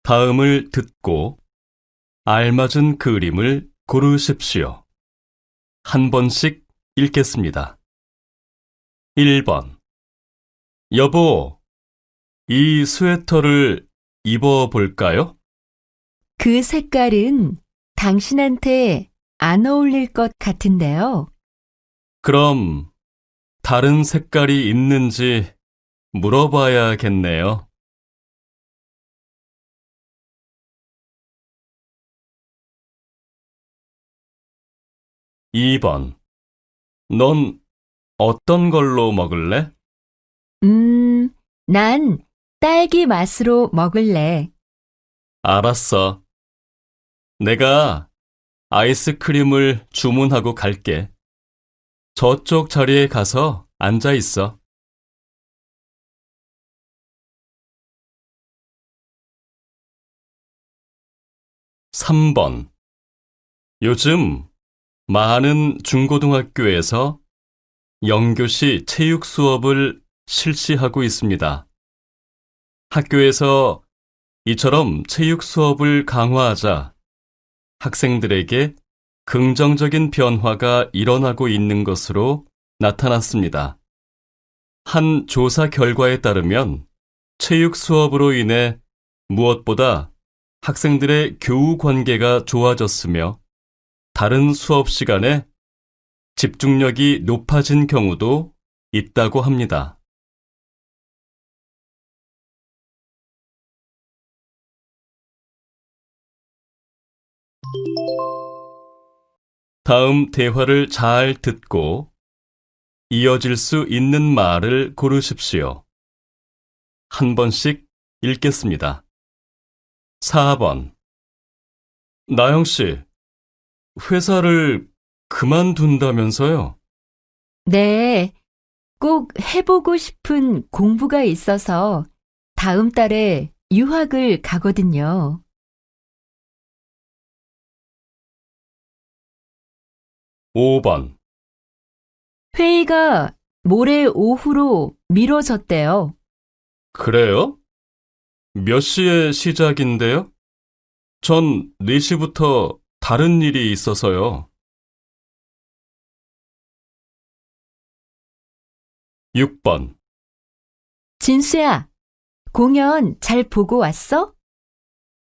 다음을 듣고 알맞은 그림을 고르십시오. 한 번씩 읽겠습니다. 1번. 여보, 이 스웨터를 입어볼까요? 그 색깔은 당신한테 안 어울릴 것 같은데요. 그럼 다른 색깔이 있는지 물어봐야겠네요. 2번. 넌 어떤 걸로 먹을래? 난 딸기 맛으로 먹을래. 알았어. 내가 아이스크림을 주문하고 갈게. 저쪽 자리에 가서 앉아 있어. 3번. 요즘 많은 중고등학교에서 영교시 체육 수업을 실시하고 있습니다. 학교에서 이처럼 체육 수업을 강화하자 학생들에게 긍정적인 변화가 일어나고 있는 것으로 나타났습니다. 한 조사 결과에 따르면 체육 수업으로 인해 무엇보다 학생들의 교우 관계가 좋아졌으며 다른 수업 시간에 집중력이 높아진 경우도 있다고 합니다. 다음 대화를 잘 듣고 이어질 수 있는 말을 고르십시오. 한 번씩 읽겠습니다. 4번. 나영 씨, 회사를 그만둔다면서요? 네, 꼭 해보고 싶은 공부가 있어서 다음 달에 유학을 가거든요. 5번. 회의가 모레 오후로 미뤄졌대요. 그래요? 몇 시에 시작인데요? 전 4시부터 다른 일이 있어서요. 6번. 진수야, 공연 잘 보고 왔어?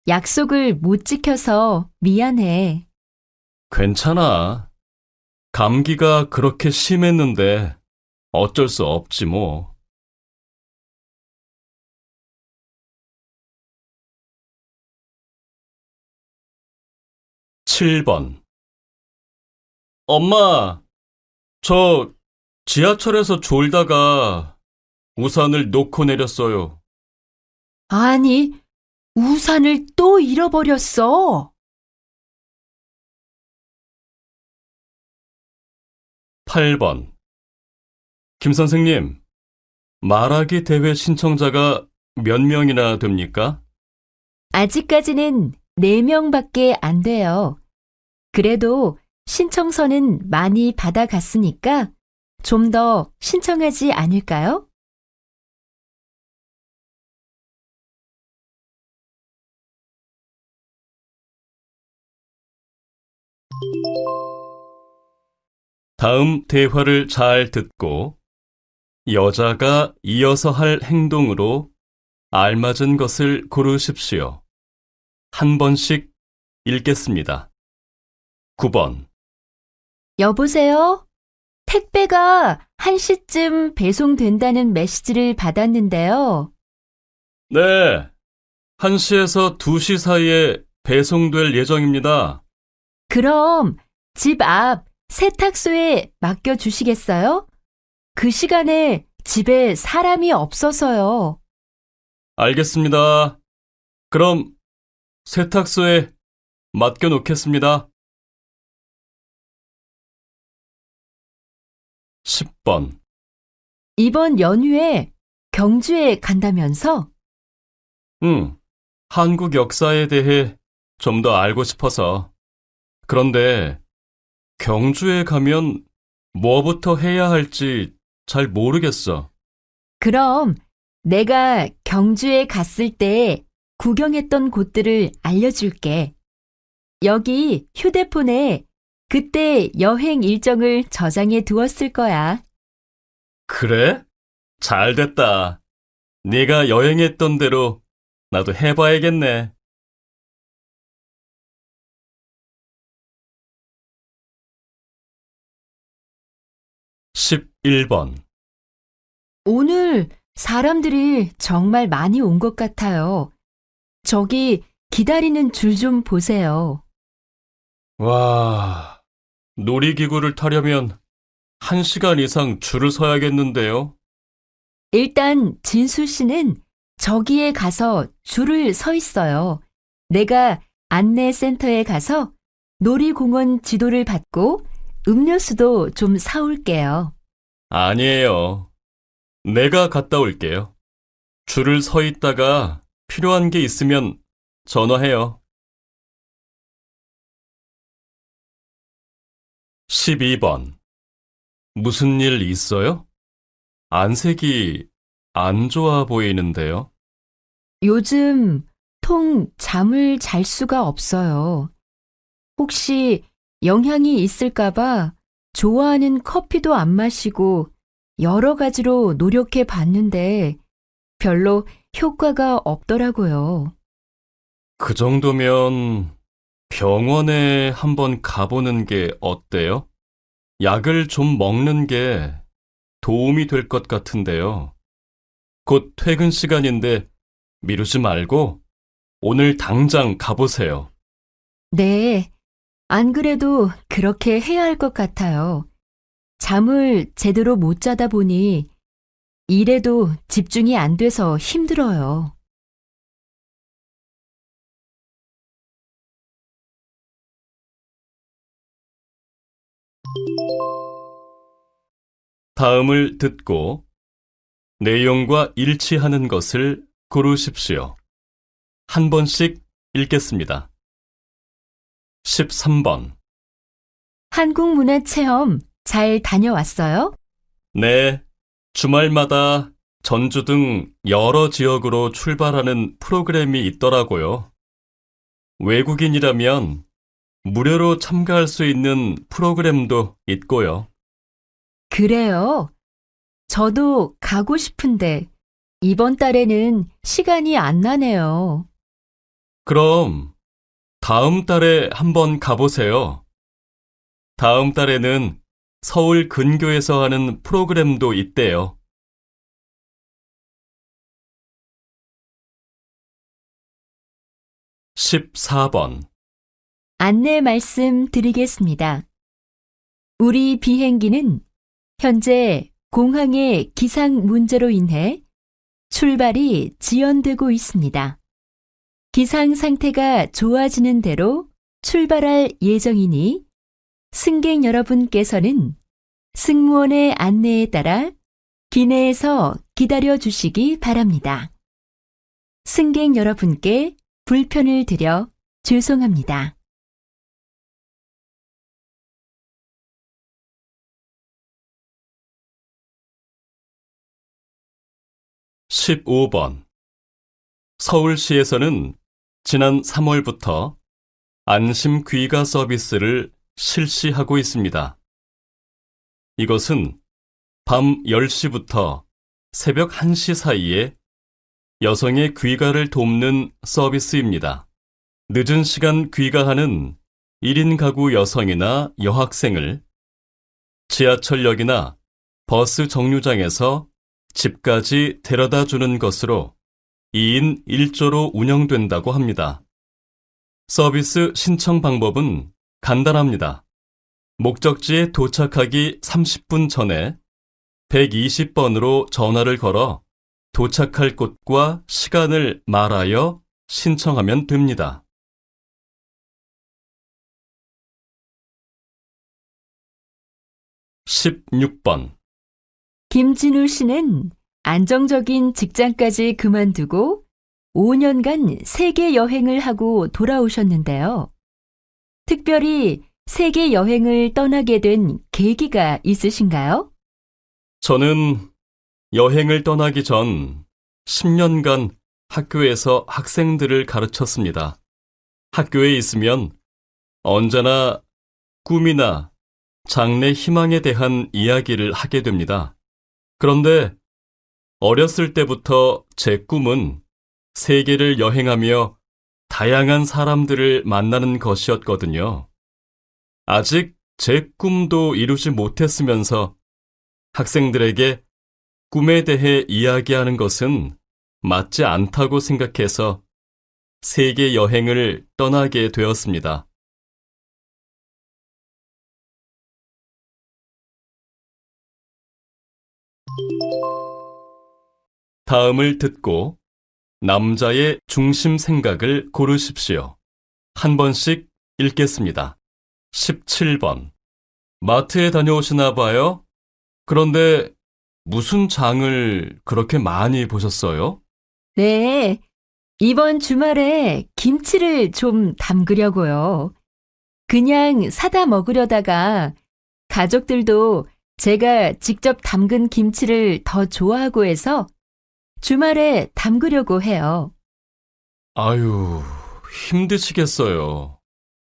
약속을 못 지켜서 미안해. 괜찮아. 감기가 그렇게 심했는데 어쩔 수 없지 뭐. 7번. 엄마, 저 지하철에서 졸다가 우산을 놓고 내렸어요. 아니, 우산을 또 잃어버렸어. 8번. 김 선생님, 말하기 대회 신청자가 몇 명이나 됩니까? 아직까지는 4명밖에 안 돼요. 그래도 신청서는 많이 받아갔으니까 좀 더 신청하지 않을까요? 다음 대화를 잘 듣고 여자가 이어서 할 행동으로 알맞은 것을 고르십시오. 한 번씩 읽겠습니다. 9번. 여보세요? 택배가 1시쯤 배송된다는 메시지를 받았는데요. 네, 1시에서 2시 사이에 배송될 예정입니다. 그럼 집 앞 세탁소에 맡겨주시겠어요? 그 시간에 집에 사람이 없어서요. 알겠습니다. 그럼 세탁소에 맡겨놓겠습니다. 10번. 이번 연휴에 경주에 간다면서? 응, 한국 역사에 대해 좀 더 알고 싶어서. 그런데 경주에 가면 뭐부터 해야 할지 잘 모르겠어. 그럼 내가 경주에 갔을 때 구경했던 곳들을 알려줄게. 여기 휴대폰에 그때 여행 일정을 저장해 두었을 거야. 그래? 잘 됐다. 네가 여행했던 대로 나도 해봐야겠네. 11번. 오늘 사람들이 정말 많이 온 것 같아요. 저기 기다리는 줄 좀 보세요. 와, 놀이기구를 타려면 1시간 이상 줄을 서야겠는데요. 일단 진수 씨는 저기에 가서 줄을 서 있어요. 내가 안내센터에 가서 놀이공원 지도를 받고 음료수도 좀 사올게요. 아니에요. 내가 갔다 올게요. 줄을 서 있다가 필요한 게 있으면 전화해요. 12번. 무슨 일 있어요? 안색이 안 좋아 보이는데요. 요즘 통 잠을 잘 수가 없어요. 혹시 영향이 있을까봐 좋아하는 커피도 안 마시고 여러 가지로 노력해 봤는데 별로 효과가 없더라고요. 그 정도면 병원에 한번 가보는 게 어때요? 약을 좀 먹는 게 도움이 될 것 같은데요. 곧 퇴근 시간인데 미루지 말고 오늘 당장 가보세요. 네, 안 그래도 그렇게 해야 할 것 같아요. 잠을 제대로 못 자다 보니 일에도 집중이 안 돼서 힘들어요. 다음을 듣고 내용과 일치하는 것을 고르십시오. 한 번씩 읽겠습니다. 13번. 한국문화체험 잘 다녀왔어요? 네, 주말마다 전주 등 여러 지역으로 출발하는 프로그램이 있더라고요. 외국인이라면 무료로 참가할 수 있는 프로그램도 있고요. 그래요. 저도 가고 싶은데 이번 달에는 시간이 안 나네요. 그럼 다음 달에 한번 가보세요. 다음 달에는 서울 근교에서 하는 프로그램도 있대요. 14번. 안내 말씀 드리겠습니다. 우리 비행기는 현재 공항의 기상 문제로 인해 출발이 지연되고 있습니다. 기상 상태가 좋아지는 대로 출발할 예정이니 승객 여러분께서는 승무원의 안내에 따라 기내에서 기다려 주시기 바랍니다. 승객 여러분께 불편을 드려 죄송합니다. 15번. 서울시에서는 지난 3월부터 안심 귀가 서비스를 실시하고 있습니다. 이것은 밤 10시부터 새벽 1시 사이에 여성의 귀가를 돕는 서비스입니다. 늦은 시간 귀가하는 1인 가구 여성이나 여학생을 지하철역이나 버스 정류장에서 집까지 데려다 주는 것으로 2인 1조로 운영된다고 합니다. 서비스 신청 방법은 간단합니다. 목적지에 도착하기 30분 전에 120번으로 전화를 걸어 도착할 곳과 시간을 말하여 신청하면 됩니다. 16번. 김진우 씨는 안정적인 직장까지 그만두고 5년간 세계 여행을 하고 돌아오셨는데요. 특별히 세계 여행을 떠나게 된 계기가 있으신가요? 저는 여행을 떠나기 전 10년간 학교에서 학생들을 가르쳤습니다. 학교에 있으면 언제나 꿈이나 장래 희망에 대한 이야기를 하게 됩니다. 그런데 어렸을 때부터 제 꿈은 세계를 여행하며 다양한 사람들을 만나는 것이었거든요. 아직 제 꿈도 이루지 못했으면서 학생들에게 꿈에 대해 이야기하는 것은 맞지 않다고 생각해서 세계 여행을 떠나게 되었습니다. 다음을 듣고 남자의 중심 생각을 고르십시오. 한 번씩 읽겠습니다. 17번. 마트에 다녀오시나 봐요? 그런데 무슨 장을 그렇게 많이 보셨어요? 네, 이번 주말에 김치를 좀 담그려고요. 그냥 사다 먹으려다가 가족들도 제가 직접 담근 김치를 더 좋아하고 해서 주말에 담그려고 해요. 아유, 힘드시겠어요.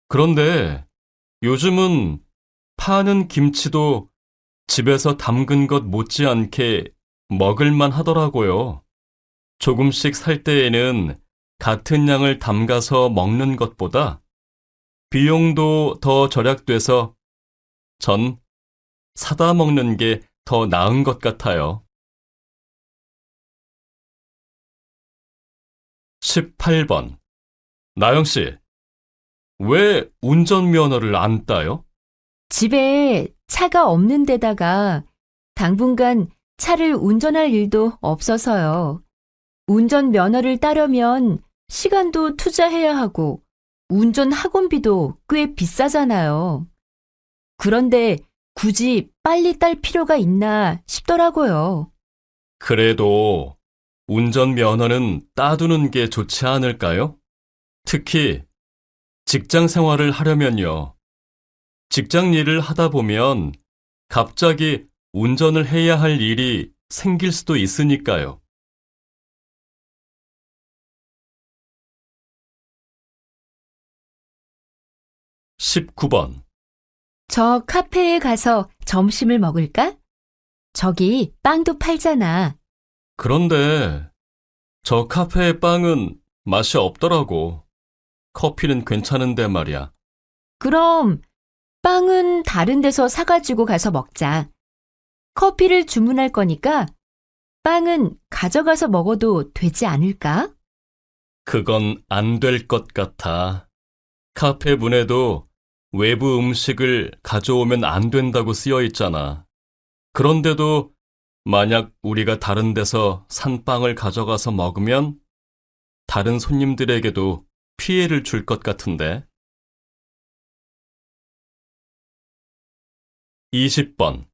그런데 요즘은 파는 김치도 집에서 담근 것 못지않게 먹을만 하더라고요. 조금씩 살 때에는 같은 양을 담가서 먹는 것보다 비용도 더 절약돼서 전 사다 먹는 게 더 나은 것 같아요. 18번. 나영 씨, 왜 운전면허를 안 따요? 집에 차가 없는 데다가 당분간 차를 운전할 일도 없어서요. 운전 면허를 따려면 시간도 투자해야 하고 운전 학원비도 꽤 비싸잖아요. 그런데 굳이 빨리 딸 필요가 있나 싶더라고요. 그래도 운전면허는 따두는 게 좋지 않을까요? 특히 직장 생활을 하려면요. 직장 일을 하다 보면 갑자기 운전을 해야 할 일이 생길 수도 있으니까요. 19번. 저 카페에 가서 점심을 먹을까? 저기 빵도 팔잖아. 그런데 저 카페의 빵은 맛이 없더라고. 커피는 괜찮은데 말이야. 그럼 빵은 다른 데서 사가지고 가서 먹자. 커피를 주문할 거니까 빵은 가져가서 먹어도 되지 않을까? 그건 안 될 것 같아. 카페 문에도 외부 음식을 가져오면 안 된다고 쓰여 있잖아. 그런데도 만약 우리가 다른 데서 산 빵을 가져가서 먹으면 다른 손님들에게도 피해를 줄 것 같은데. 20번.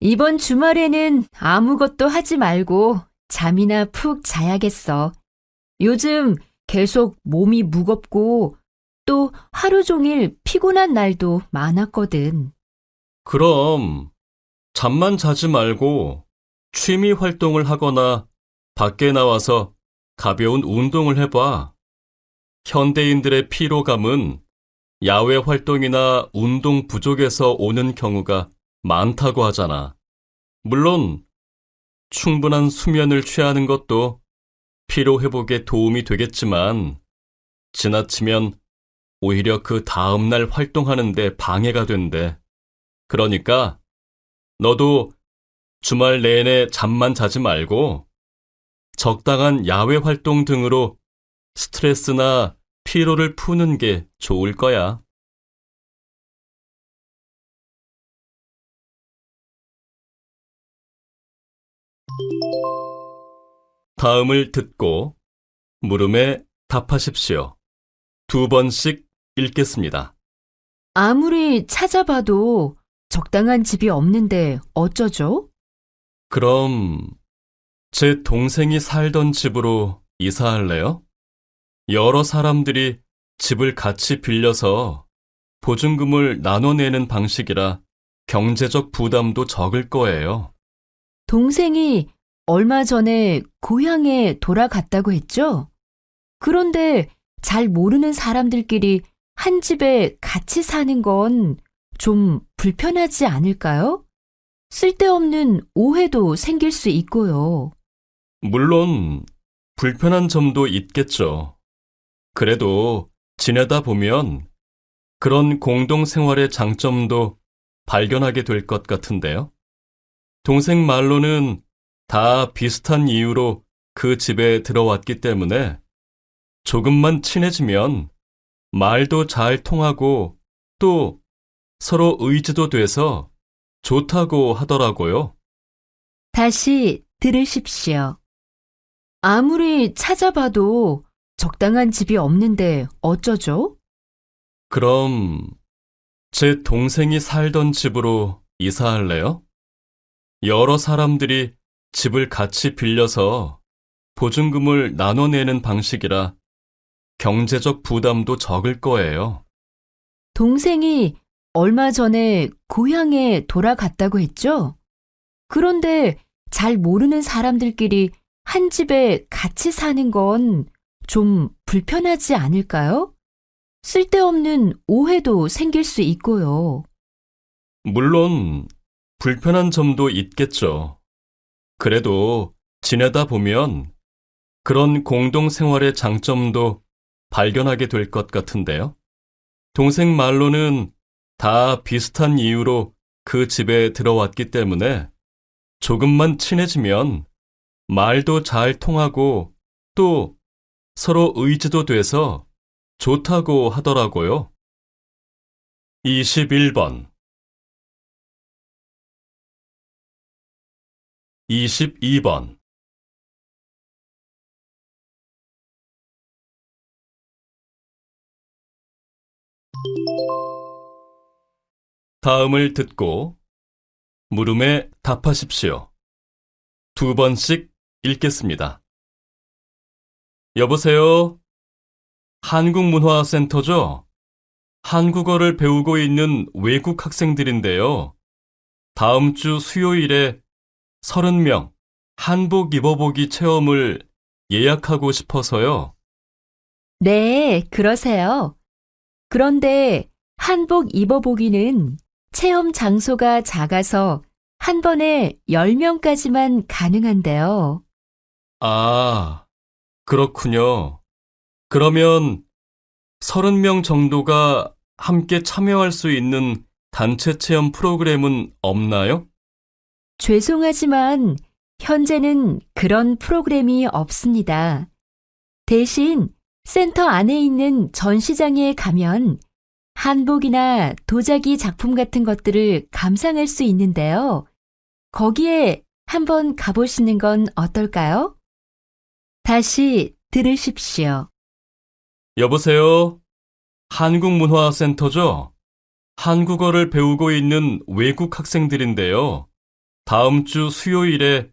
이번 주말에는 아무것도 하지 말고 잠이나 푹 자야겠어. 요즘 계속 몸이 무겁고 또 하루 종일 피곤한 날도 많았거든. 그럼 잠만 자지 말고 취미 활동을 하거나 밖에 나와서 가벼운 운동을 해봐. 현대인들의 피로감은 야외 활동이나 운동 부족에서 오는 경우가 많다고 하잖아. 물론 충분한 수면을 취하는 것도 피로 회복에 도움이 되겠지만 지나치면 오히려 그 다음날 활동하는 데 방해가 된대. 그러니까 너도 주말 내내 잠만 자지 말고 적당한 야외 활동 등으로 스트레스나 피로를 푸는 게 좋을 거야. 다음을 듣고 물음에 답하십시오. 2번씩 읽겠습니다. 아무리 찾아봐도 적당한 집이 없는데 어쩌죠? 그럼 제 동생이 살던 집으로 이사할래요? 여러 사람들이 집을 같이 빌려서 보증금을 나눠내는 방식이라 경제적 부담도 적을 거예요. 동생이 얼마 전에 고향에 돌아갔다고 했죠? 그런데 잘 모르는 사람들끼리 한 집에 같이 사는 건 좀 불편하지 않을까요? 쓸데없는 오해도 생길 수 있고요. 물론 불편한 점도 있겠죠. 그래도 지내다 보면 그런 공동생활의 장점도 발견하게 될 것 같은데요. 동생 말로는 다 비슷한 이유로 그 집에 들어왔기 때문에 조금만 친해지면 말도 잘 통하고 또 서로 의지도 돼서 좋다고 하더라고요. 다시 들으십시오. 아무리 찾아봐도 적당한 집이 없는데 어쩌죠? 그럼 제 동생이 살던 집으로 이사할래요? 여러 사람들이 집을 같이 빌려서 보증금을 나눠내는 방식이라 경제적 부담도 적을 거예요. 동생이 얼마 전에 고향에 돌아갔다고 했죠? 그런데 잘 모르는 사람들끼리 한 집에 같이 사는 건 좀 불편하지 않을까요? 쓸데없는 오해도 생길 수 있고요. 물론 불편한 점도 있겠죠. 그래도 지내다 보면 그런 공동생활의 장점도 발견하게 될 것 같은데요. 동생 말로는 다 비슷한 이유로 그 집에 들어왔기 때문에 조금만 친해지면 말도 잘 통하고 또 서로 의지도 돼서 좋다고 하더라고요. 21번, 22번. 다음을 듣고 물음에 답하십시오. 2번씩 읽겠습니다. 여보세요? 한국문화센터죠? 한국어를 배우고 있는 외국 학생들인데요. 다음 주 수요일에 30명 한복 입어보기 체험을 예약하고 싶어서요. 네, 그러세요. 그런데 한복 입어보기는 체험 장소가 작아서 한 번에 10명까지만 가능한데요. 아, 그렇군요. 그러면 30명 정도가 함께 참여할 수 있는 단체 체험 프로그램은 없나요? 죄송하지만 현재는 그런 프로그램이 없습니다. 대신 센터 안에 있는 전시장에 가면 한복이나 도자기 작품 같은 것들을 감상할 수 있는데요. 거기에 한번 가보시는 건 어떨까요? 다시 들으십시오. 여보세요? 한국문화센터죠? 한국어를 배우고 있는 외국 학생들인데요. 다음 주 수요일에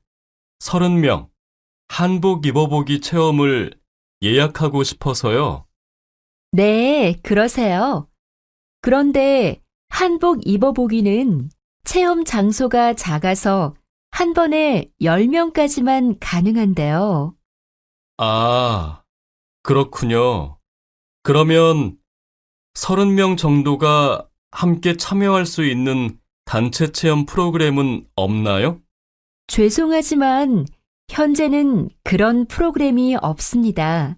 30명 한복 입어보기 체험을 예약하고 싶어서요. 네, 그러세요. 그런데 한복 입어보기는 체험 장소가 작아서 한 번에 10명까지만 가능한데요. 아, 그렇군요. 그러면 30명 정도가 함께 참여할 수 있는 단체 체험 프로그램은 없나요? 죄송하지만 현재는 그런 프로그램이 없습니다.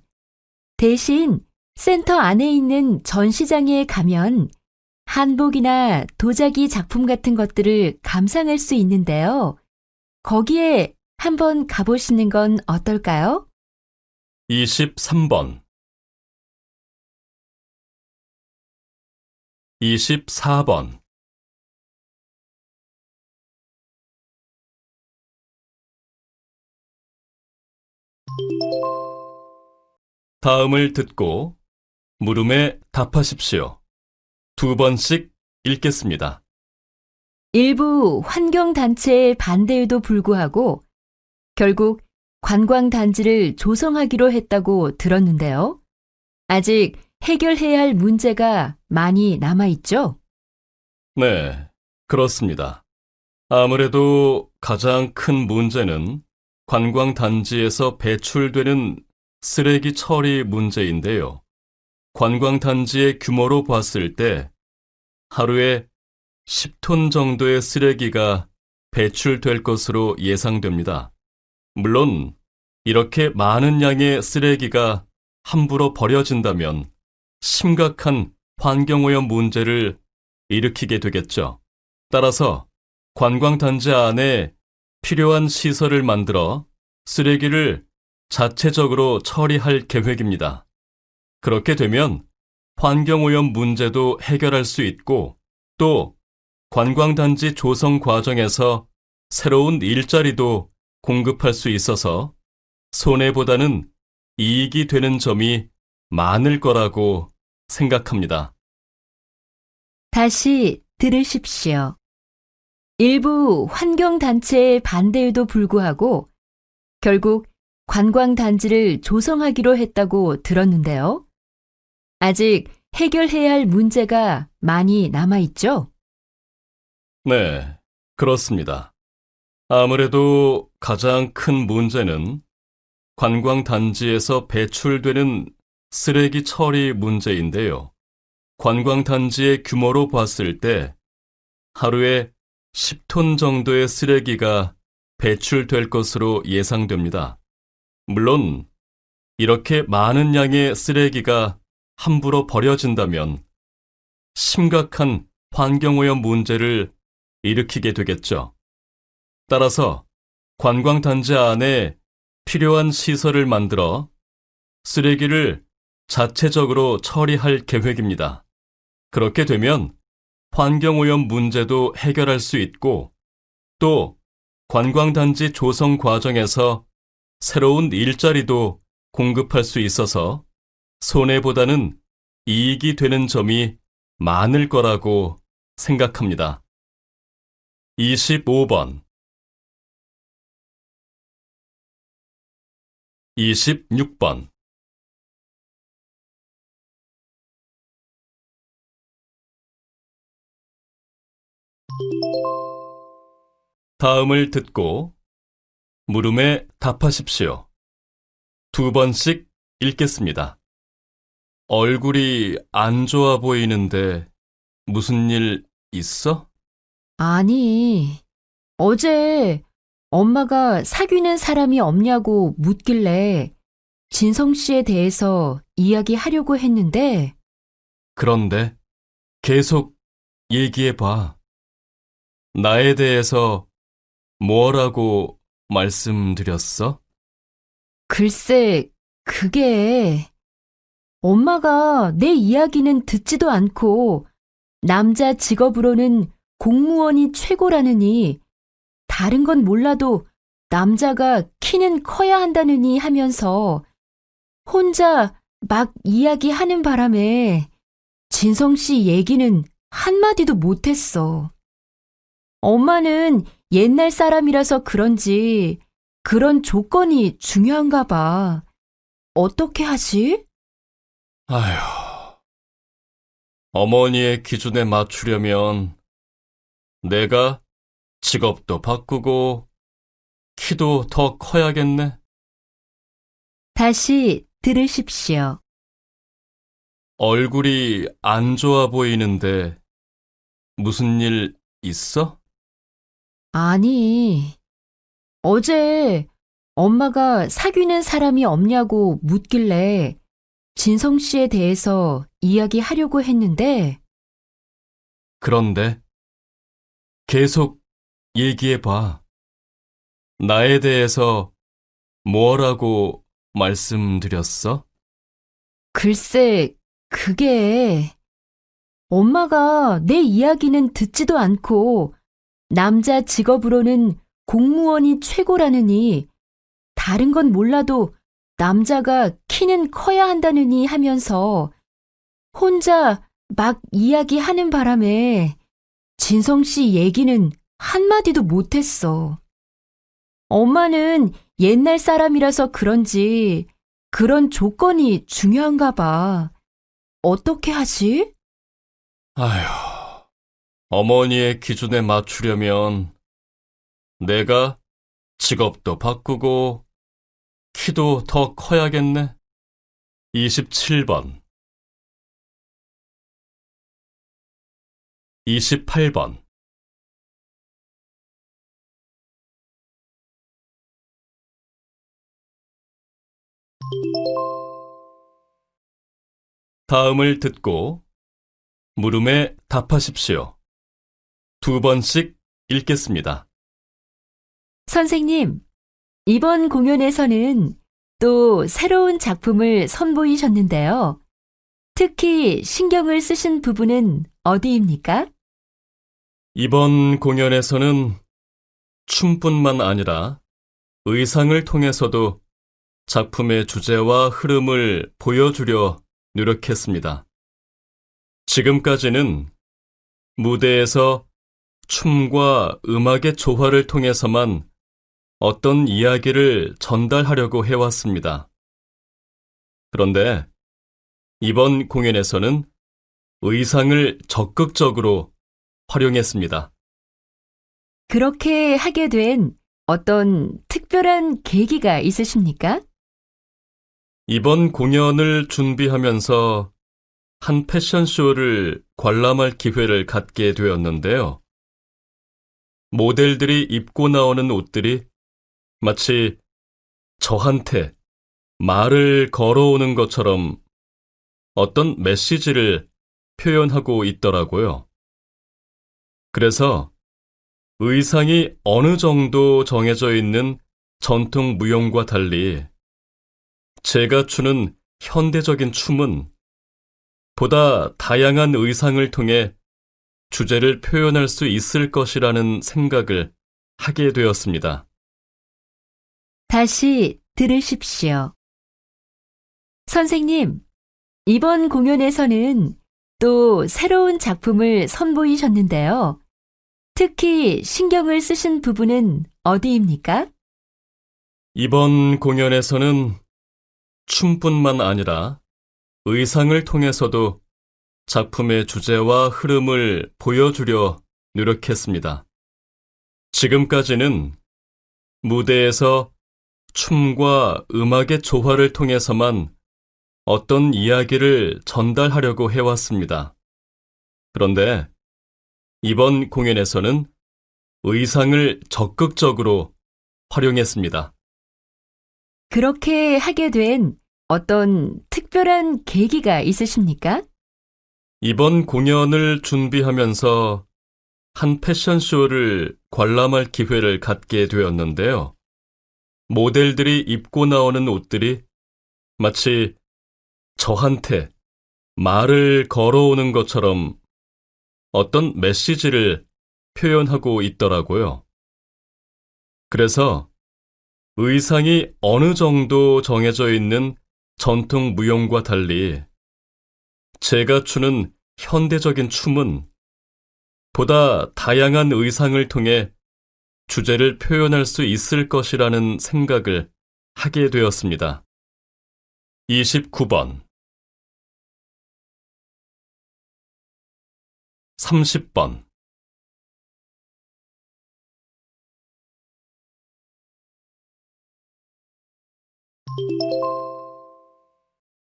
대신 센터 안에 있는 전시장에 가면 한복이나 도자기 작품 같은 것들을 감상할 수 있는데요. 거기에 한번 가보시는 건 어떨까요? 23번, 24번. 다음을 듣고 물음에 답하십시오. 2번씩 읽겠습니다. 일부 환경단체의 반대에도 불구하고 결국 관광단지를 조성하기로 했다고 들었는데요. 아직 해결해야 할 문제가 많이 남아있죠? 네, 그렇습니다. 아무래도 가장 큰 문제는 관광단지에서 배출되는 쓰레기 처리 문제인데요. 관광단지의 규모로 봤을 때 하루에 10톤 정도의 쓰레기가 배출될 것으로 예상됩니다. 물론 이렇게 많은 양의 쓰레기가 함부로 버려진다면 심각한 환경오염 문제를 일으키게 되겠죠. 따라서 관광단지 안에 필요한 시설을 만들어 쓰레기를 자체적으로 처리할 계획입니다. 그렇게 되면 환경오염 문제도 해결할 수 있고 또 관광단지 조성 과정에서 새로운 일자리도 공급할 수 있어서 손해보다는 이익이 되는 점이 많을 거라고 생각합니다. 다시 들으십시오. 일부 환경단체의 반대에도 불구하고 결국 관광단지를 조성하기로 했다고 들었는데요. 아직 해결해야 할 문제가 많이 남아있죠? 네, 그렇습니다. 아무래도 가장 큰 문제는 관광단지에서 배출되는 쓰레기 처리 문제인데요. 관광단지의 규모로 봤을 때 하루에 10톤 정도의 쓰레기가 배출될 것으로 예상됩니다. 물론 이렇게 많은 양의 쓰레기가 함부로 버려진다면 심각한 환경오염 문제를 일으키게 되겠죠. 따라서 관광단지 안에 필요한 시설을 만들어 쓰레기를 자체적으로 처리할 계획입니다. 그렇게 되면 환경오염 문제도 해결할 수 있고 또 관광단지 조성 과정에서 새로운 일자리도 공급할 수 있어서 손해보다는 이익이 되는 점이 많을 거라고 생각합니다. 25번 26번 다음을 듣고 물음에 답하십시오. 2번씩 읽겠습니다. 얼굴이 안 좋아 보이는데 무슨 일 있어? 아니, 어제 엄마가 사귀는 사람이 없냐고 묻길래 진성 씨에 대해서 이야기하려고 했는데 그런데 계속 얘기해봐. 나에 대해서 뭐라고 말씀드렸어? 글쎄, 그게 엄마가 내 이야기는 듣지도 않고 남자 직업으로는 공무원이 최고라느니 다른 건 몰라도 남자가 키는 커야 한다느니 하면서 혼자 막 이야기하는 바람에 진성 씨 얘기는 한마디도 못했어. 엄마는 옛날 사람이라서 그런지 그런 조건이 중요한가 봐. 어떻게 하지? 아휴, 어머니의 기준에 맞추려면 내가 직업도 바꾸고 키도 더 커야겠네. 다시 들으십시오. 얼굴이 안 좋아 보이는데 무슨 일 있어? 아니, 어제 엄마가 사귀는 사람이 없냐고 묻길래 진성 씨에 대해서 이야기하려고 했는데 그런데 계속 얘기해봐. 나에 대해서 뭐라고 말씀드렸어? 글쎄, 그게 엄마가 내 이야기는 듣지도 않고 남자 직업으로는 공무원이 최고라느니 다른 건 몰라도 남자가 키는 커야 한다느니 하면서 혼자 막 이야기하는 바람에 진성 씨 얘기는 한마디도 못했어. 엄마는 옛날 사람이라서 그런지 그런 조건이 중요한가 봐. 어떻게 하지? 아휴, 어머니의 기준에 맞추려면 내가 직업도 바꾸고, 키도 더 커야겠네. 27번, 28번. 다음을 듣고 물음에 답하십시오. 2번씩 읽겠습니다. 선생님, 이번 공연에서는 또 새로운 작품을 선보이셨는데요. 특히 신경을 쓰신 부분은 어디입니까? 이번 공연에서는 춤뿐만 아니라 의상을 통해서도 작품의 주제와 흐름을 보여주려 노력했습니다. 지금까지는 무대에서 춤과 음악의 조화를 통해서만 어떤 이야기를 전달하려고 해왔습니다. 그런데 이번 공연에서는 의상을 적극적으로 활용했습니다. 그렇게 하게 된 어떤 특별한 계기가 있으십니까? 이번 공연을 준비하면서 한 패션쇼를 관람할 기회를 갖게 되었는데요. 모델들이 입고 나오는 옷들이 마치 저한테 말을 걸어오는 것처럼 어떤 메시지를 표현하고 있더라고요. 그래서 의상이 어느 정도 정해져 있는 전통 무용과 달리 제가 추는 현대적인 춤은 보다 다양한 의상을 통해 주제를 표현할 수 있을 것이라는 생각을 하게 되었습니다. 다시 들으십시오. 선생님, 이번 공연에서는 또 새로운 작품을 선보이셨는데요. 특히 신경을 쓰신 부분은 어디입니까? 이번 공연에서는 춤뿐만 아니라 의상을 통해서도 작품의 주제와 흐름을 보여주려 노력했습니다. 지금까지는 무대에서 춤과 음악의 조화를 통해서만 어떤 이야기를 전달하려고 해왔습니다. 그런데 이번 공연에서는 의상을 적극적으로 활용했습니다. 그렇게 하게 된 어떤 특별한 계기가 있으십니까? 이번 공연을 준비하면서 한 패션쇼를 관람할 기회를 갖게 되었는데요. 모델들이 입고 나오는 옷들이 마치 저한테 말을 걸어오는 것처럼 어떤 메시지를 표현하고 있더라고요. 그래서 의상이 어느 정도 정해져 있는 전통 무용과 달리 제가 추는 현대적인 춤은 보다 다양한 의상을 통해 주제를 표현할 수 있을 것이라는 생각을 하게 되었습니다. 29번, 30번.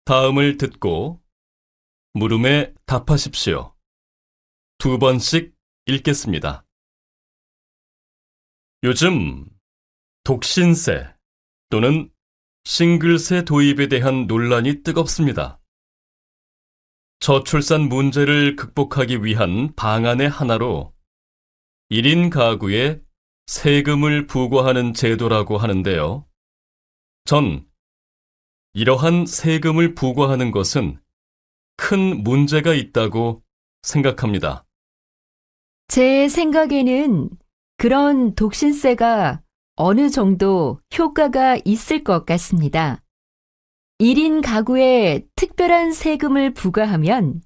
다음을 듣고 물음에 답하십시오. 2번씩 읽겠습니다. 요즘 독신세 또는 싱글세 도입에 대한 논란이 뜨겁습니다. 저출산 문제를 극복하기 위한 방안의 하나로 1인 가구에 세금을 부과하는 제도라고 하는데요. 전 이러한 세금을 부과하는 것은 큰 문제가 있다고 생각합니다. 제 생각에는 그런 독신세가 어느 정도 효과가 있을 것 같습니다. 1인 가구에 특별한 세금을 부과하면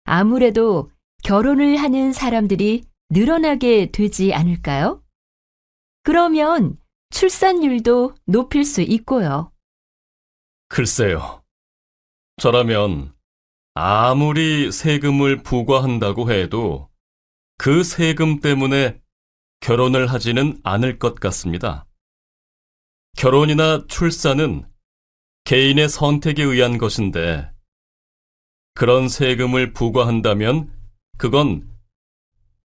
아무래도 결혼을 하는 사람들이 늘어나게 되지 않을까요? 그러면 출산율도 높일 수 있고요. 글쎄요. 저라면 아무리 세금을 부과한다고 해도 그 세금 때문에 결혼을 하지는 않을 것 같습니다. 결혼이나 출산은 개인의 선택에 의한 것인데 그런 세금을 부과한다면 그건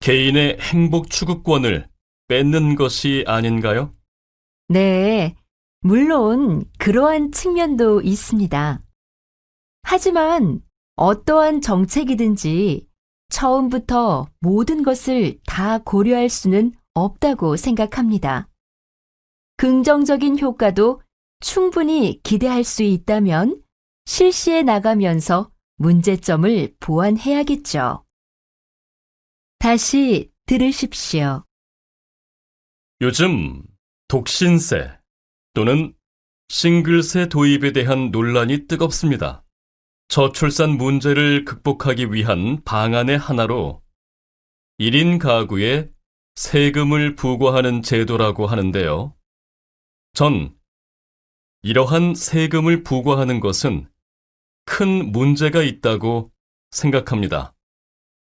개인의 행복 추구권을 뺏는 것이 아닌가요? 네, 물론 그러한 측면도 있습니다. 하지만 어떠한 정책이든지 처음부터 모든 것을 다 고려할 수는 없다고 생각합니다. 긍정적인 효과도 충분히 기대할 수 있다면 실시해 나가면서 문제점을 보완해야겠죠. 다시 들으십시오. 요즘 독신세 또는 싱글세 도입에 대한 논란이 뜨겁습니다. 저출산 문제를 극복하기 위한 방안의 하나로 1인 가구에 세금을 부과하는 제도라고 하는데요. 전 이러한 세금을 부과하는 것은 큰 문제가 있다고 생각합니다.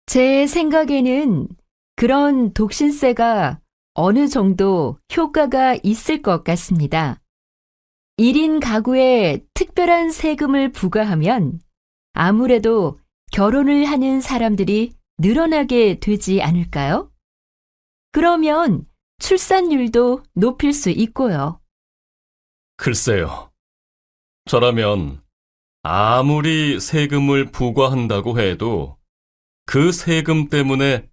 제 생각에는 그런 독신세가 어느 정도 효과가 있을 것 같습니다. 1인 가구에 특별한 세금을 부과하면 아무래도 결혼을 하는 사람들이 늘어나게 되지 않을까요? 그러면 출산율도 높일 수 있고요. 글쎄요. 저라면 아무리 세금을 부과한다고 해도 그 세금 때문에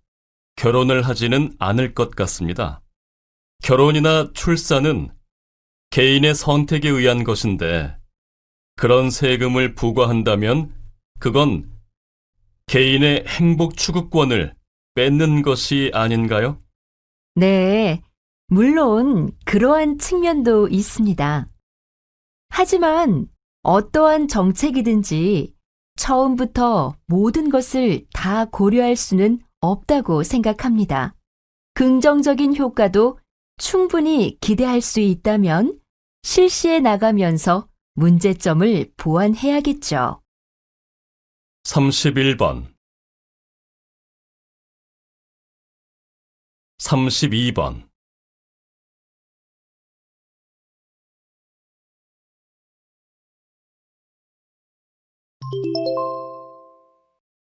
결혼을 하지는 않을 것 같습니다. 결혼이나 출산은 개인의 선택에 의한 것인데 그런 세금을 부과한다면 그건 개인의 행복 추구권을 뺏는 것이 아닌가요? 네, 물론 그러한 측면도 있습니다. 하지만 어떠한 정책이든지 처음부터 모든 것을 다 고려할 수는 없다고 생각합니다. 긍정적인 효과도 충분히 기대할 수 있다면 실시해 나가면서 문제점을 보완해야겠죠. 31번 32번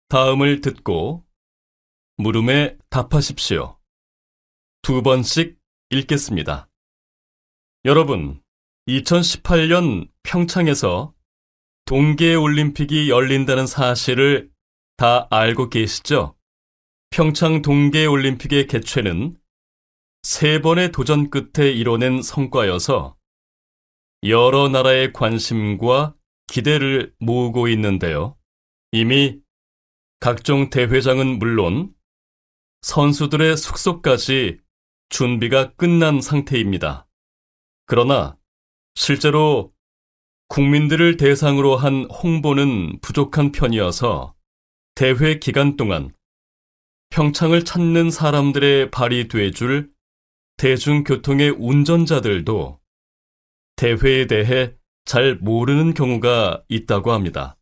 다음을 듣고 물음에 답하십시오. 2번씩 읽겠습니다. 여러분, 2018년 평창에서 동계올림픽이 열린다는 사실을 다 알고 계시죠? 평창 동계올림픽의 개최는 3번의 도전 끝에 이뤄낸 성과여서 여러 나라의 관심과 기대를 모으고 있는데요. 이미 각종 대회장은 물론 선수들의 숙소까지 준비가 끝난 상태입니다. 그러나 실제로 국민들을 대상으로 한 홍보는 부족한 편이어서 대회 기간 동안 평창을 찾는 사람들의 발이 돼줄 대중교통의 운전자들도 대회에 대해 잘 모르는 경우가 있다고 합니다.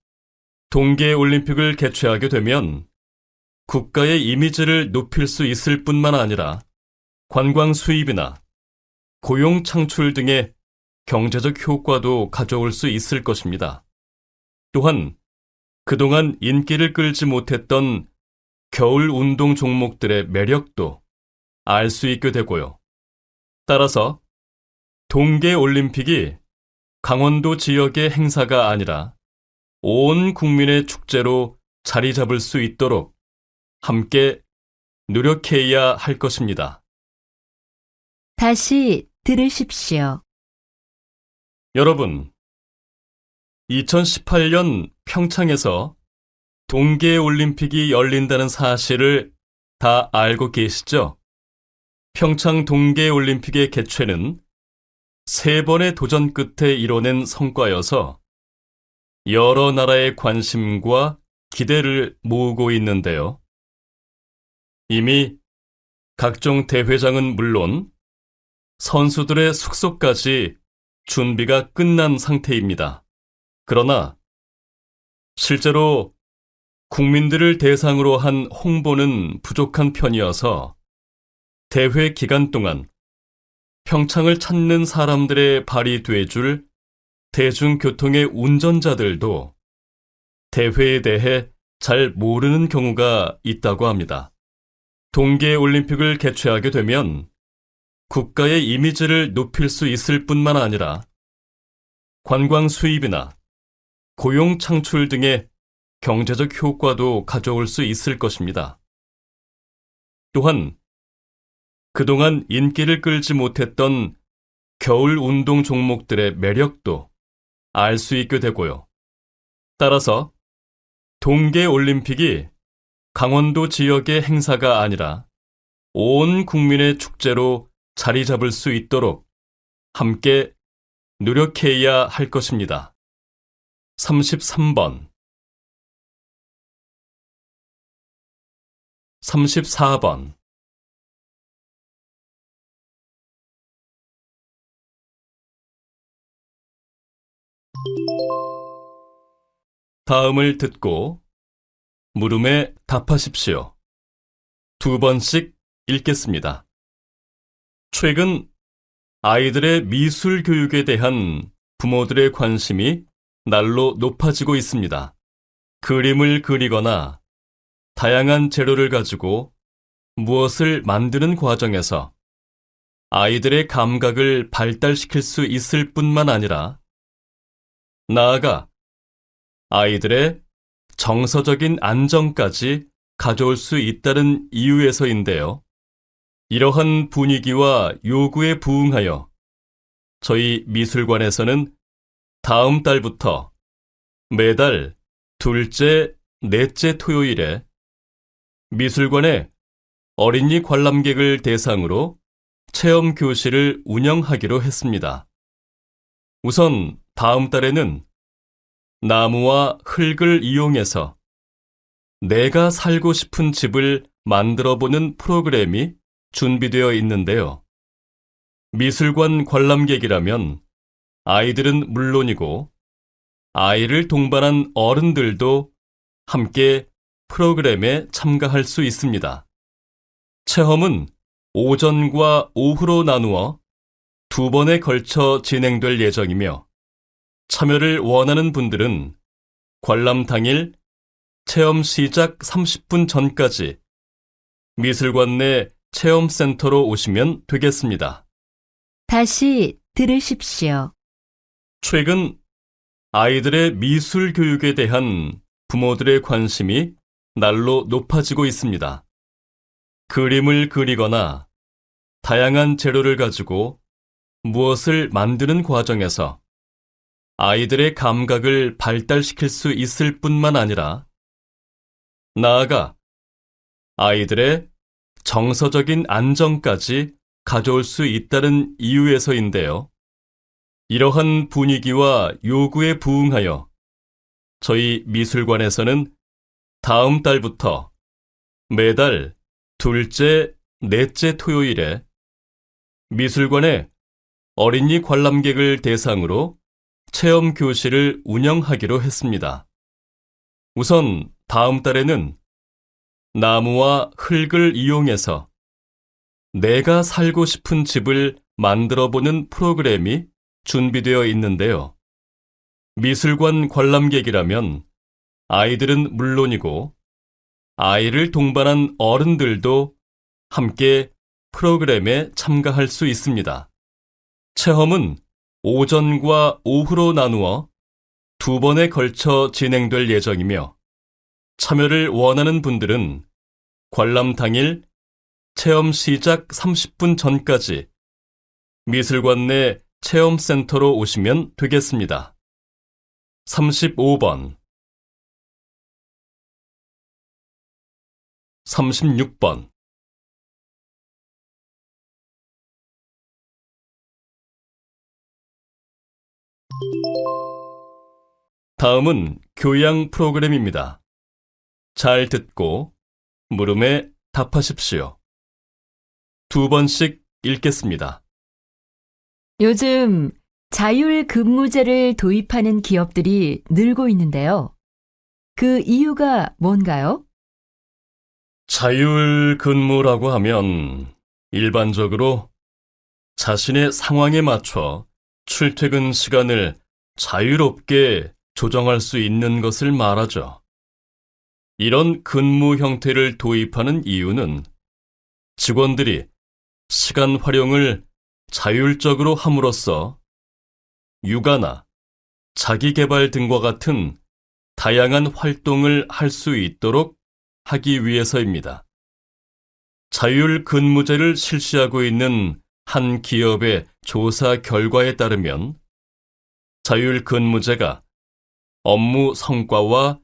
동계올림픽을 개최하게 되면 국가의 이미지를 높일 수 있을 뿐만 아니라 관광 수입이나 고용 창출 등의 경제적 효과도 가져올 수 있을 것입니다. 또한 그동안 인기를 끌지 못했던 겨울 운동 종목들의 매력도 알 수 있게 되고요. 따라서 동계올림픽이 강원도 지역의 행사가 아니라 온 국민의 축제로 자리 잡을 수 있도록 함께 노력해야 할 것입니다. 다시 들으십시오. 여러분, 2018년 평창에서 동계올림픽이 열린다는 사실을 다 알고 계시죠? 평창 동계올림픽의 개최는 3번의 도전 끝에 이뤄낸 성과여서 여러 나라의 관심과 기대를 모으고 있는데요. 이미 각종 대회장은 물론 선수들의 숙소까지 준비가 끝난 상태입니다. 그러나 실제로 국민들을 대상으로 한 홍보는 부족한 편이어서 대회 기간 동안 평창을 찾는 사람들의 발이 돼줄 대중교통의 운전자들도 대회에 대해 잘 모르는 경우가 있다고 합니다. 동계올림픽을 개최하게 되면 국가의 이미지를 높일 수 있을 뿐만 아니라 관광 수입이나 고용 창출 등의 경제적 효과도 가져올 수 있을 것입니다. 또한 그동안 인기를 끌지 못했던 겨울 운동 종목들의 매력도 알 수 있게 되고요. 따라서 동계올림픽이 강원도 지역의 행사가 아니라 온 국민의 축제로 자리 잡을 수 있도록 함께 노력해야 할 것입니다. 33번 34번 다음을 듣고 물음에 답하십시오. 2번씩 읽겠습니다. 최근 아이들의 미술 교육에 대한 부모들의 관심이 날로 높아지고 있습니다. 그림을 그리거나 다양한 재료를 가지고 무엇을 만드는 과정에서 아이들의 감각을 발달시킬 수 있을 뿐만 아니라 나아가 아이들의 정서적인 안정까지 가져올 수 있다는 이유에서인데요. 이러한 분위기와 요구에 부응하여 저희 미술관에서는 다음 달부터 매달 둘째, 넷째 토요일에 미술관의 어린이 관람객을 대상으로 체험 교실을 운영하기로 했습니다. 우선 다음 달에는 나무와 흙을 이용해서 내가 살고 싶은 집을 만들어보는 프로그램이 준비되어 있는데요. 미술관 관람객이라면 아이들은 물론이고 아이를 동반한 어른들도 함께 프로그램에 참가할 수 있습니다. 체험은 오전과 오후로 나누어 2번에 걸쳐 진행될 예정이며 참여를 원하는 분들은 관람 당일 체험 시작 30분 전까지 미술관 내 체험센터로 오시면 되겠습니다. 다시 들으십시오. 최근 아이들의 미술 교육에 대한 부모들의 관심이 날로 높아지고 있습니다. 그림을 그리거나 다양한 재료를 가지고 무엇을 만드는 과정에서 아이들의 감각을 발달시킬 수 있을 뿐만 아니라 나아가 아이들의 정서적인 안정까지 가져올 수 있다는 이유에서인데요. 이러한 분위기와 요구에 부응하여 저희 미술관에서는 다음 달부터 매달 둘째, 넷째 토요일에 미술관의 어린이 관람객을 대상으로 체험 교실을 운영하기로 했습니다. 우선 다음 달에는 나무와 흙을 이용해서 내가 살고 싶은 집을 만들어보는 프로그램이 준비되어 있는데요. 미술관 관람객이라면 아이들은 물론이고 아이를 동반한 어른들도 함께 프로그램에 참가할 수 있습니다. 체험은 오전과 오후로 나누어 2번에 걸쳐 진행될 예정이며 참여를 원하는 분들은 관람 당일 체험 시작 30분 전까지 미술관 내 체험센터로 오시면 되겠습니다. 35번 36번 다음은 교양 프로그램입니다. 잘 듣고 물음에 답하십시오. 2번씩 읽겠습니다. 요즘 자율 근무제를 도입하는 기업들이 늘고 있는데요. 그 이유가 뭔가요? 자율 근무라고 하면 일반적으로 자신의 상황에 맞춰 출퇴근 시간을 자유롭게 조정할 수 있는 것을 말하죠. 이런 근무 형태를 도입하는 이유는 직원들이 시간 활용을 자율적으로 함으로써 육아나 자기계발 등과 같은 다양한 활동을 할 수 있도록 하기 위해서입니다. 자율 근무제를 실시하고 있는 한 기업의 조사 결과에 따르면 자율 근무제가 업무 성과와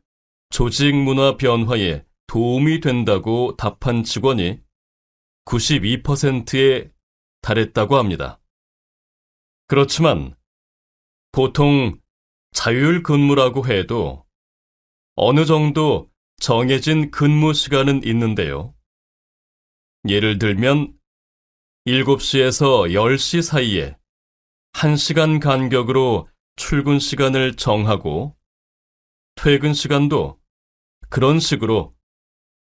조직 문화 변화에 도움이 된다고 답한 직원이 92%에 달했다고 합니다. 그렇지만 보통 자율 근무라고 해도 어느 정도 정해진 근무 시간은 있는데요. 예를 들면 7시에서 10시 사이에 1시간 간격으로 출근 시간을 정하고 퇴근 시간도 그런 식으로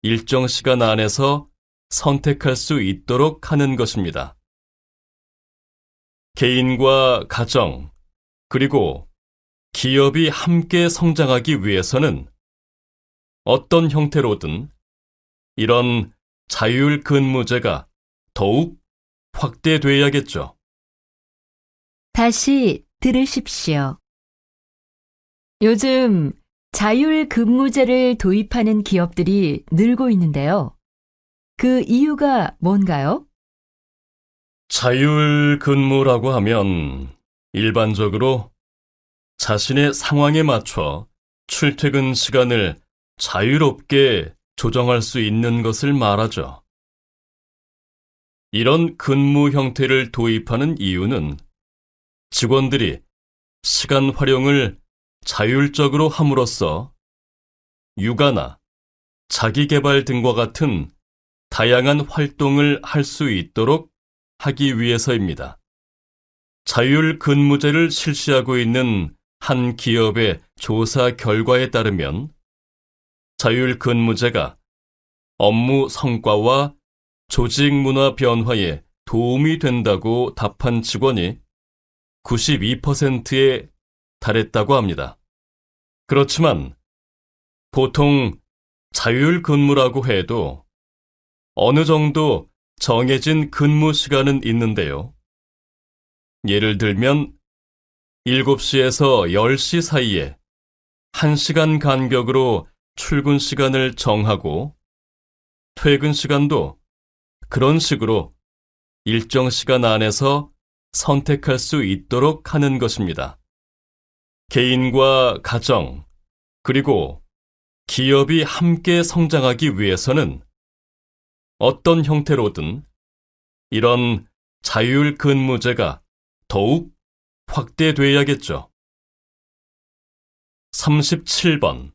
일정 시간 안에서 선택할 수 있도록 하는 것입니다. 개인과 가정, 그리고 기업이 함께 성장하기 위해서는 어떤 형태로든 이런 자율 근무제가 더욱 확대돼야겠죠. 다시 들으십시오. 요즘 자율 근무제를 도입하는 기업들이 늘고 있는데요. 그 이유가 뭔가요? 자율 근무라고 하면 일반적으로 자신의 상황에 맞춰 출퇴근 시간을 자유롭게 조정할 수 있는 것을 말하죠. 이런 근무 형태를 도입하는 이유는 직원들이 시간 활용을 자율적으로 함으로써 육아나 자기계발 등과 같은 다양한 활동을 할 수 있도록 하기 위해서입니다. 자율 근무제를 실시하고 있는 한 기업의 조사 결과에 따르면 자율 근무제가 업무 성과와 조직 문화 변화에 도움이 된다고 답한 직원이 92%에 달했다고 합니다. 그렇지만 보통 자율 근무라고 해도 어느 정도 정해진 근무 시간은 있는데요. 예를 들면 7시에서 10시 사이에 1시간 간격으로 출근 시간을 정하고 퇴근 시간도 그런 식으로 일정 시간 안에서 선택할 수 있도록 하는 것입니다. 개인과 가정, 그리고 기업이 함께 성장하기 위해서는 어떤 형태로든 이런 자율 근무제가 더욱 확대돼야겠죠. 37번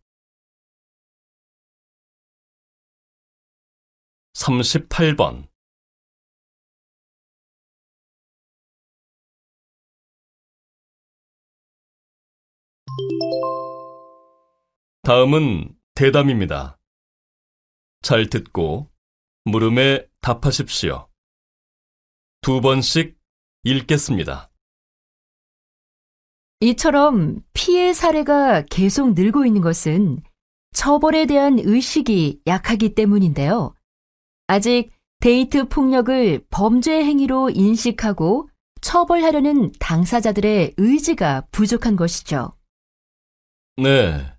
38번 다음은 대담입니다. 잘 듣고 물음에 답하십시오. 2번씩 읽겠습니다. 이처럼 피해 사례가 계속 늘고 있는 것은 처벌에 대한 의식이 약하기 때문인데요. 아직 데이트 폭력을 범죄 행위로 인식하고 처벌하려는 당사자들의 의지가 부족한 것이죠. 네,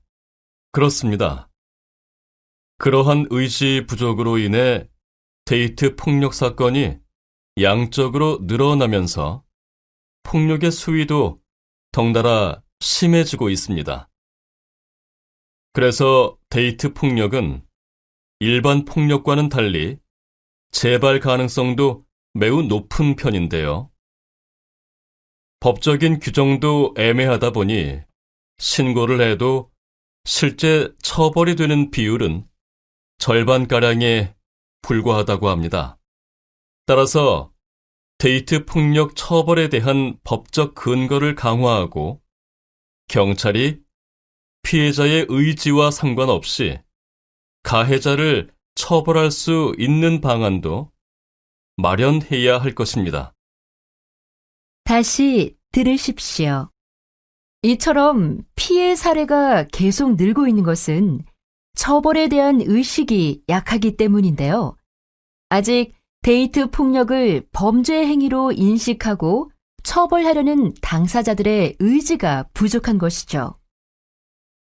그렇습니다. 그러한 의지 부족으로 인해 데이트 폭력 사건이 양적으로 늘어나면서 폭력의 수위도 덩달아 심해지고 있습니다. 그래서 데이트 폭력은 일반 폭력과는 달리 재발 가능성도 매우 높은 편인데요. 법적인 규정도 애매하다 보니 신고를 해도 실제 처벌이 되는 비율은 절반가량에 불과하다고 합니다. 따라서 데이트 폭력 처벌에 대한 법적 근거를 강화하고 경찰이 피해자의 의지와 상관없이 가해자를 처벌할 수 있는 방안도 마련해야 할 것입니다. 다시 들으십시오. 이처럼 피해 사례가 계속 늘고 있는 것은 처벌에 대한 의식이 약하기 때문인데요. 아직 데이트 폭력을 범죄 행위로 인식하고 처벌하려는 당사자들의 의지가 부족한 것이죠.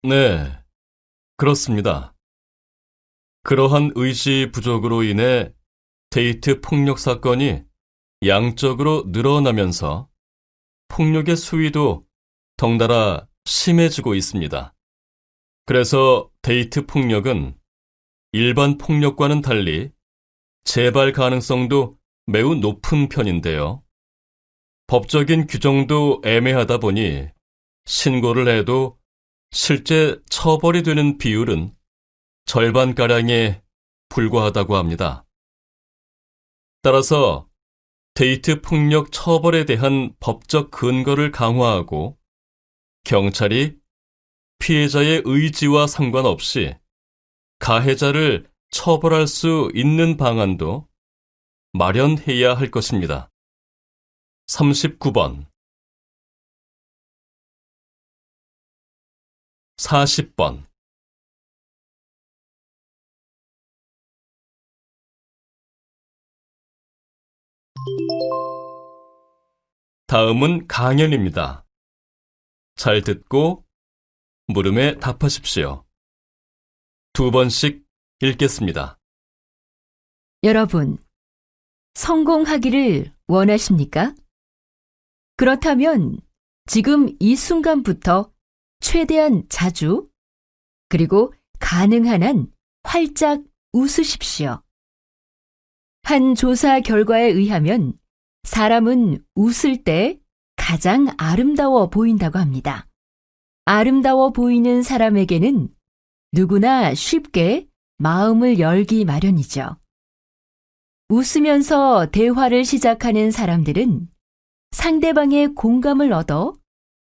네, 그렇습니다. 그러한 의지 부족으로 인해 데이트 폭력 사건이 양적으로 늘어나면서 폭력의 수위도 덩달아 심해지고 있습니다. 그래서 데이트 폭력은 일반 폭력과는 달리 재발 가능성도 매우 높은 편인데요. 법적인 규정도 애매하다 보니 신고를 해도 실제 처벌이 되는 비율은 절반가량에 불과하다고 합니다. 따라서 데이트 폭력 처벌에 대한 법적 근거를 강화하고 경찰이 피해자의 의지와 상관없이 가해자를 처벌할 수 있는 방안도 마련해야 할 것입니다. 39번, 40번. 다음은 강연입니다. 잘 듣고 물음에 답하십시오. 2번씩 읽겠습니다. 여러분, 성공하기를 원하십니까? 그렇다면 지금 이 순간부터 최대한 자주, 그리고 가능한 한 활짝 웃으십시오. 한 조사 결과에 의하면 사람은 웃을 때 가장 아름다워 보인다고 합니다. 아름다워 보이는 사람에게는 누구나 쉽게 마음을 열기 마련이죠. 웃으면서 대화를 시작하는 사람들은 상대방의 공감을 얻어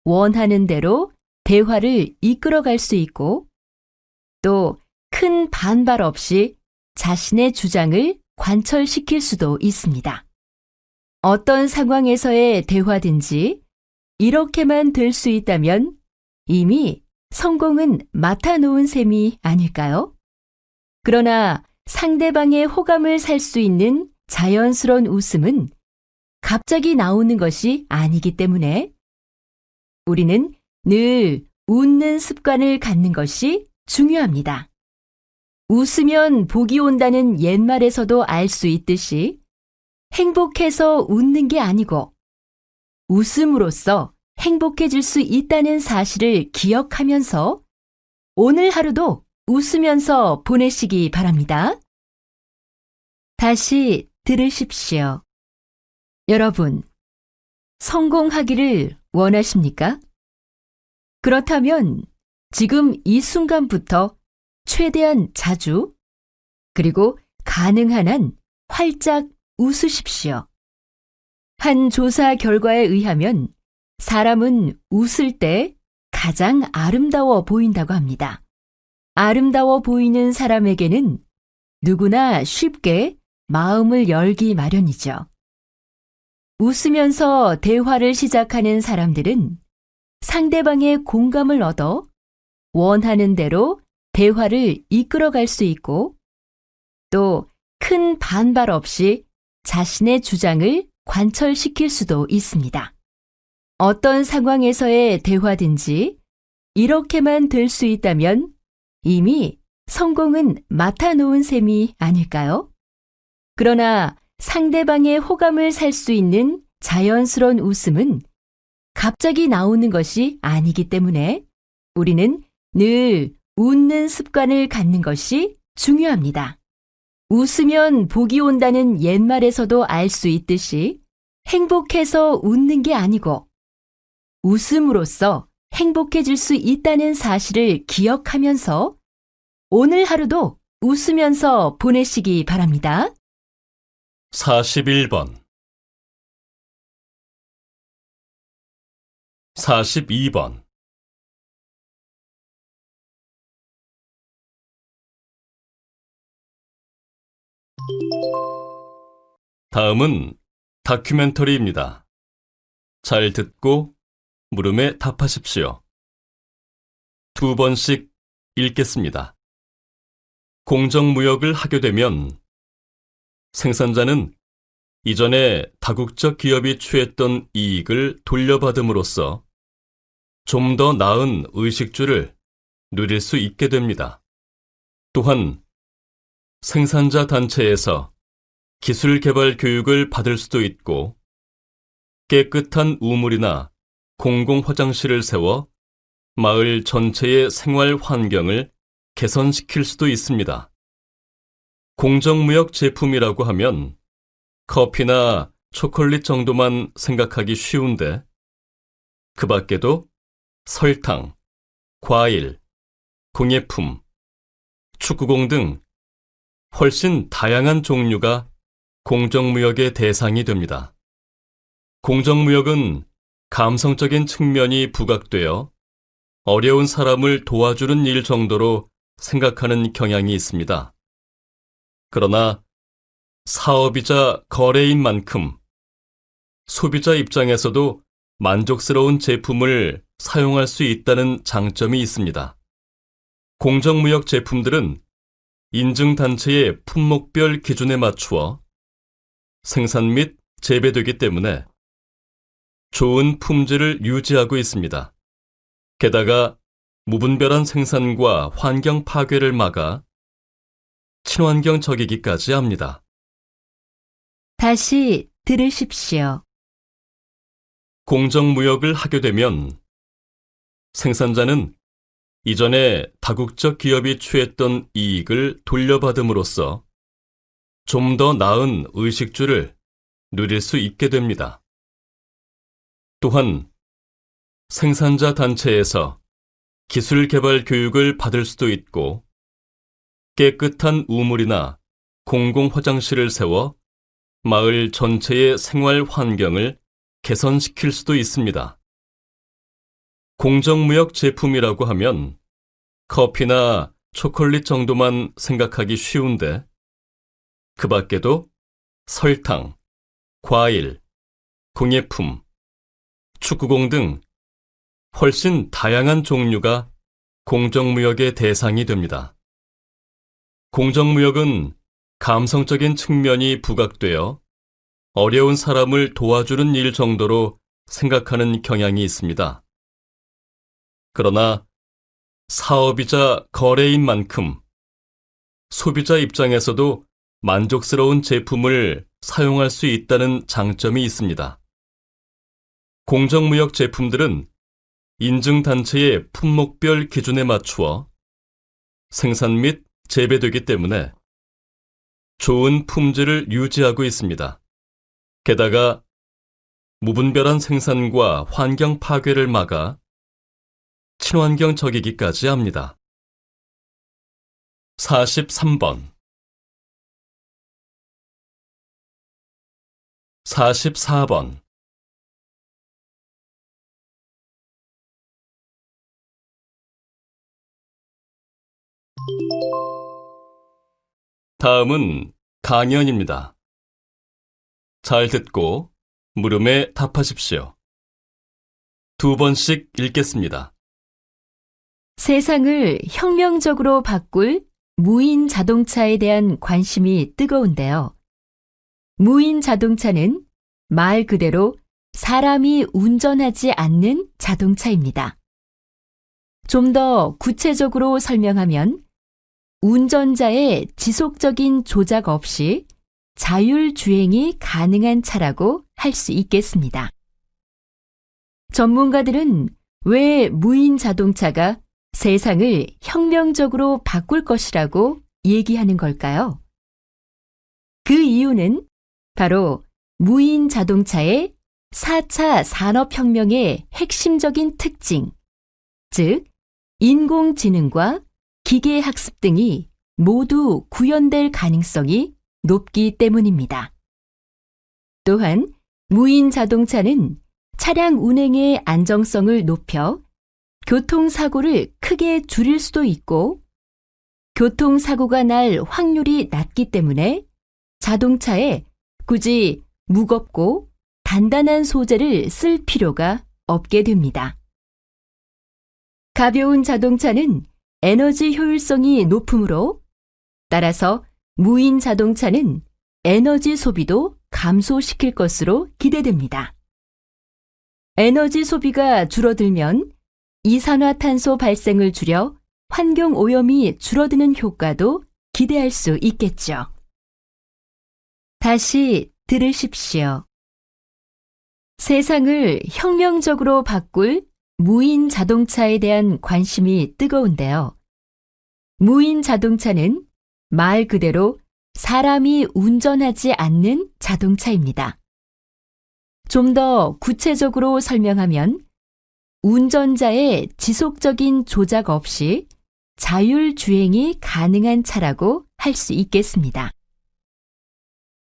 원하는 대로 대화를 이끌어갈 수 있고 또 큰 반발 없이 자신의 주장을 관철시킬 수도 있습니다. 어떤 상황에서의 대화든지 이렇게만 될 수 있다면 이미 성공은 맡아놓은 셈이 아닐까요? 그러나 상대방의 호감을 살 수 있는 자연스러운 웃음은 갑자기 나오는 것이 아니기 때문에 우리는 늘 웃는 습관을 갖는 것이 중요합니다. 웃으면 복이 온다는 옛말에서도 알 수 있듯이 행복해서 웃는 게 아니고 웃음으로써 행복해질 수 있다는 사실을 기억하면서 오늘 하루도 웃으면서 보내시기 바랍니다. 다시 들으십시오. 여러분, 성공하기를 원하십니까? 그렇다면 지금 이 순간부터 최대한 자주, 그리고 가능한 한 활짝 웃으십시오. 한 조사 결과에 의하면 사람은 웃을 때 가장 아름다워 보인다고 합니다. 아름다워 보이는 사람에게는 누구나 쉽게 마음을 열기 마련이죠. 웃으면서 대화를 시작하는 사람들은 상대방의 공감을 얻어 원하는 대로 대화를 이끌어갈 수 있고 또 큰 반발 없이 자신의 주장을 관철시킬 수도 있습니다. 어떤 상황에서의 대화든지 이렇게만 될 수 있다면 이미 성공은 맡아놓은 셈이 아닐까요? 그러나 상대방의 호감을 살 수 있는 자연스러운 웃음은 갑자기 나오는 것이 아니기 때문에 우리는 늘 웃는 습관을 갖는 것이 중요합니다. 웃으면 복이 온다는 옛말에서도 알 수 있듯이 행복해서 웃는 게 아니고 웃음으로써 행복해질 수 있다는 사실을 기억하면서 오늘 하루도 웃으면서 보내시기 바랍니다. 41번, 42번. 다음은 다큐멘터리입니다. 잘 듣고 물음에 답하십시오. 2번씩 읽겠습니다. 공정무역을 하게 되면 생산자는 이전에 다국적 기업이 취했던 이익을 돌려받음으로써 좀 더 나은 의식주를 누릴 수 있게 됩니다. 또한 생산자 단체에서 기술 개발 교육을 받을 수도 있고 깨끗한 우물이나 공공 화장실을 세워 마을 전체의 생활 환경을 개선시킬 수도 있습니다. 공정무역 제품이라고 하면 커피나 초콜릿 정도만 생각하기 쉬운데 그 밖에도 설탕, 과일, 공예품, 축구공 등 훨씬 다양한 종류가 공정무역의 대상이 됩니다. 공정무역은 감성적인 측면이 부각되어 어려운 사람을 도와주는 일 정도로 생각하는 경향이 있습니다. 그러나 사업이자 거래인 만큼 소비자 입장에서도 만족스러운 제품을 사용할 수 있다는 장점이 있습니다. 공정무역 제품들은 인증단체의 품목별 기준에 맞추어 생산 및 재배되기 때문에 좋은 품질을 유지하고 있습니다. 게다가 무분별한 생산과 환경 파괴를 막아 친환경적이기까지 합니다. 다시 들으십시오. 공정무역을 하게 되면 생산자는 이전에 다국적 기업이 취했던 이익을 돌려받음으로써 좀 더 나은 의식주를 누릴 수 있게 됩니다. 또한 생산자 단체에서 기술 개발 교육을 받을 수도 있고 깨끗한 우물이나 공공 화장실을 세워 마을 전체의 생활 환경을 개선시킬 수도 있습니다. 공정무역 제품이라고 하면 커피나 초콜릿 정도만 생각하기 쉬운데 그 밖에도 설탕, 과일, 공예품, 축구공 등 훨씬 다양한 종류가 공정무역의 대상이 됩니다. 공정무역은 감성적인 측면이 부각되어 어려운 사람을 도와주는 일 정도로 생각하는 경향이 있습니다. 그러나 사업이자 거래인 만큼 소비자 입장에서도 만족스러운 제품을 사용할 수 있다는 장점이 있습니다. 공정무역 제품들은 인증단체의 품목별 기준에 맞추어 생산 및 재배되기 때문에 좋은 품질을 유지하고 있습니다. 게다가 무분별한 생산과 환경 파괴를 막아 친환경적이기까지 합니다. 43번 44번 다음은 강연입니다. 잘 듣고 물음에 답하십시오. 2번씩 읽겠습니다. 세상을 혁명적으로 바꿀 무인 자동차에 대한 관심이 뜨거운데요. 무인 자동차는 말 그대로 사람이 운전하지 않는 자동차입니다. 좀 더 구체적으로 설명하면 운전자의 지속적인 조작 없이 자율주행이 가능한 차라고 할 수 있겠습니다. 전문가들은 왜 무인 자동차가 세상을 혁명적으로 바꿀 것이라고 얘기하는 걸까요? 그 이유는 바로 무인 자동차의 4차 산업혁명의 핵심적인 특징, 즉 인공지능과 기계학습 등이 모두 구현될 가능성이 높기 때문입니다. 또한 무인 자동차는 차량 운행의 안정성을 높여 교통사고를 크게 줄일 수도 있고 교통사고가 날 확률이 낮기 때문에 자동차에 굳이 무겁고 단단한 소재를 쓸 필요가 없게 됩니다. 가벼운 자동차는 에너지 효율성이 높으므로 따라서 무인 자동차는 에너지 소비도 감소시킬 것으로 기대됩니다. 에너지 소비가 줄어들면 이산화탄소 발생을 줄여 환경 오염이 줄어드는 효과도 기대할 수 있겠죠. 다시 들으십시오. 세상을 혁명적으로 바꿀 무인 자동차에 대한 관심이 뜨거운데요. 무인 자동차는 말 그대로 사람이 운전하지 않는 자동차입니다. 좀 더 구체적으로 설명하면 운전자의 지속적인 조작 없이 자율주행이 가능한 차라고 할 수 있겠습니다.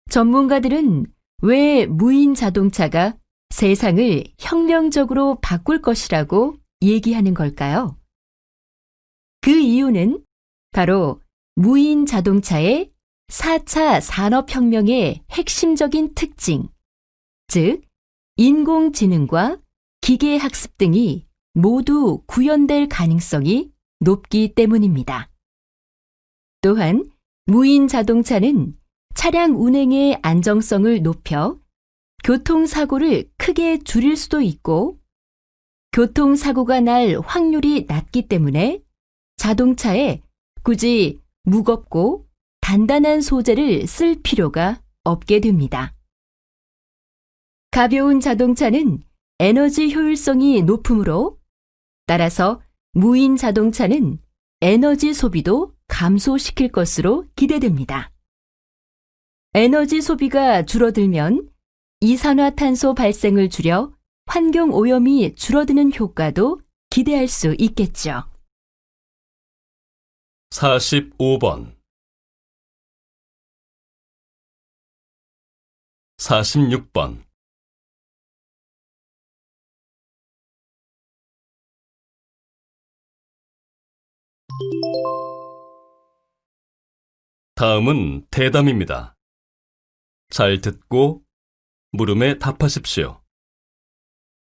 전문가들은 왜 무인 자동차가 세상을 혁명적으로 바꿀 것이라고 얘기하는 걸까요? 그 이유는 바로 무인 자동차의 4차 산업혁명의 핵심적인 특징, 즉 인공지능과 기계학습 등이 모두 구현될 가능성이 높기 때문입니다. 또한 무인 자동차는 차량 운행의 안정성을 높여 교통사고를 크게 줄일 수도 있고 교통사고가 날 확률이 낮기 때문에 자동차에 굳이 무겁고 단단한 소재를 쓸 필요가 없게 됩니다. 가벼운 자동차는 에너지 효율성이 높으므로 따라서 무인 자동차는 에너지 소비도 감소시킬 것으로 기대됩니다. 에너지 소비가 줄어들면 이산화탄소 발생을 줄여 환경 오염이 줄어드는 효과도 기대할 수 있겠죠. 45번 46번 다음은 대담입니다. 잘 듣고 물음에 답하십시오.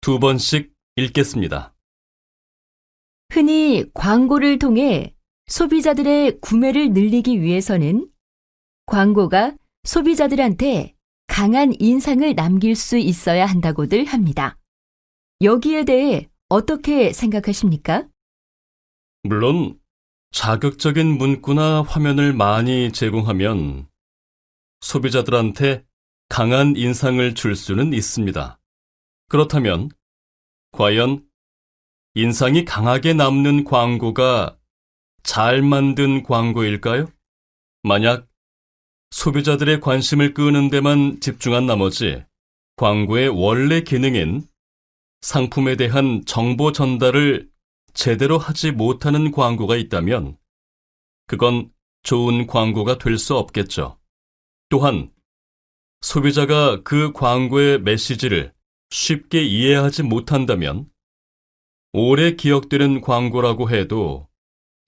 2번씩 읽겠습니다. 흔히 광고를 통해 소비자들의 구매를 늘리기 위해서는 광고가 소비자들한테 강한 인상을 남길 수 있어야 한다고들 합니다. 여기에 대해 어떻게 생각하십니까? 물론 자극적인 문구나 화면을 많이 제공하면 소비자들한테 강한 인상을 줄 수는 있습니다. 그렇다면 과연 인상이 강하게 남는 광고가 잘 만든 광고일까요? 만약 소비자들의 관심을 끄는 데만 집중한 나머지 광고의 원래 기능인 상품에 대한 정보 전달을 제대로 하지 못하는 광고가 있다면 그건 좋은 광고가 될 수 없겠죠. 또한 소비자가 그 광고의 메시지를 쉽게 이해하지 못한다면 오래 기억되는 광고라고 해도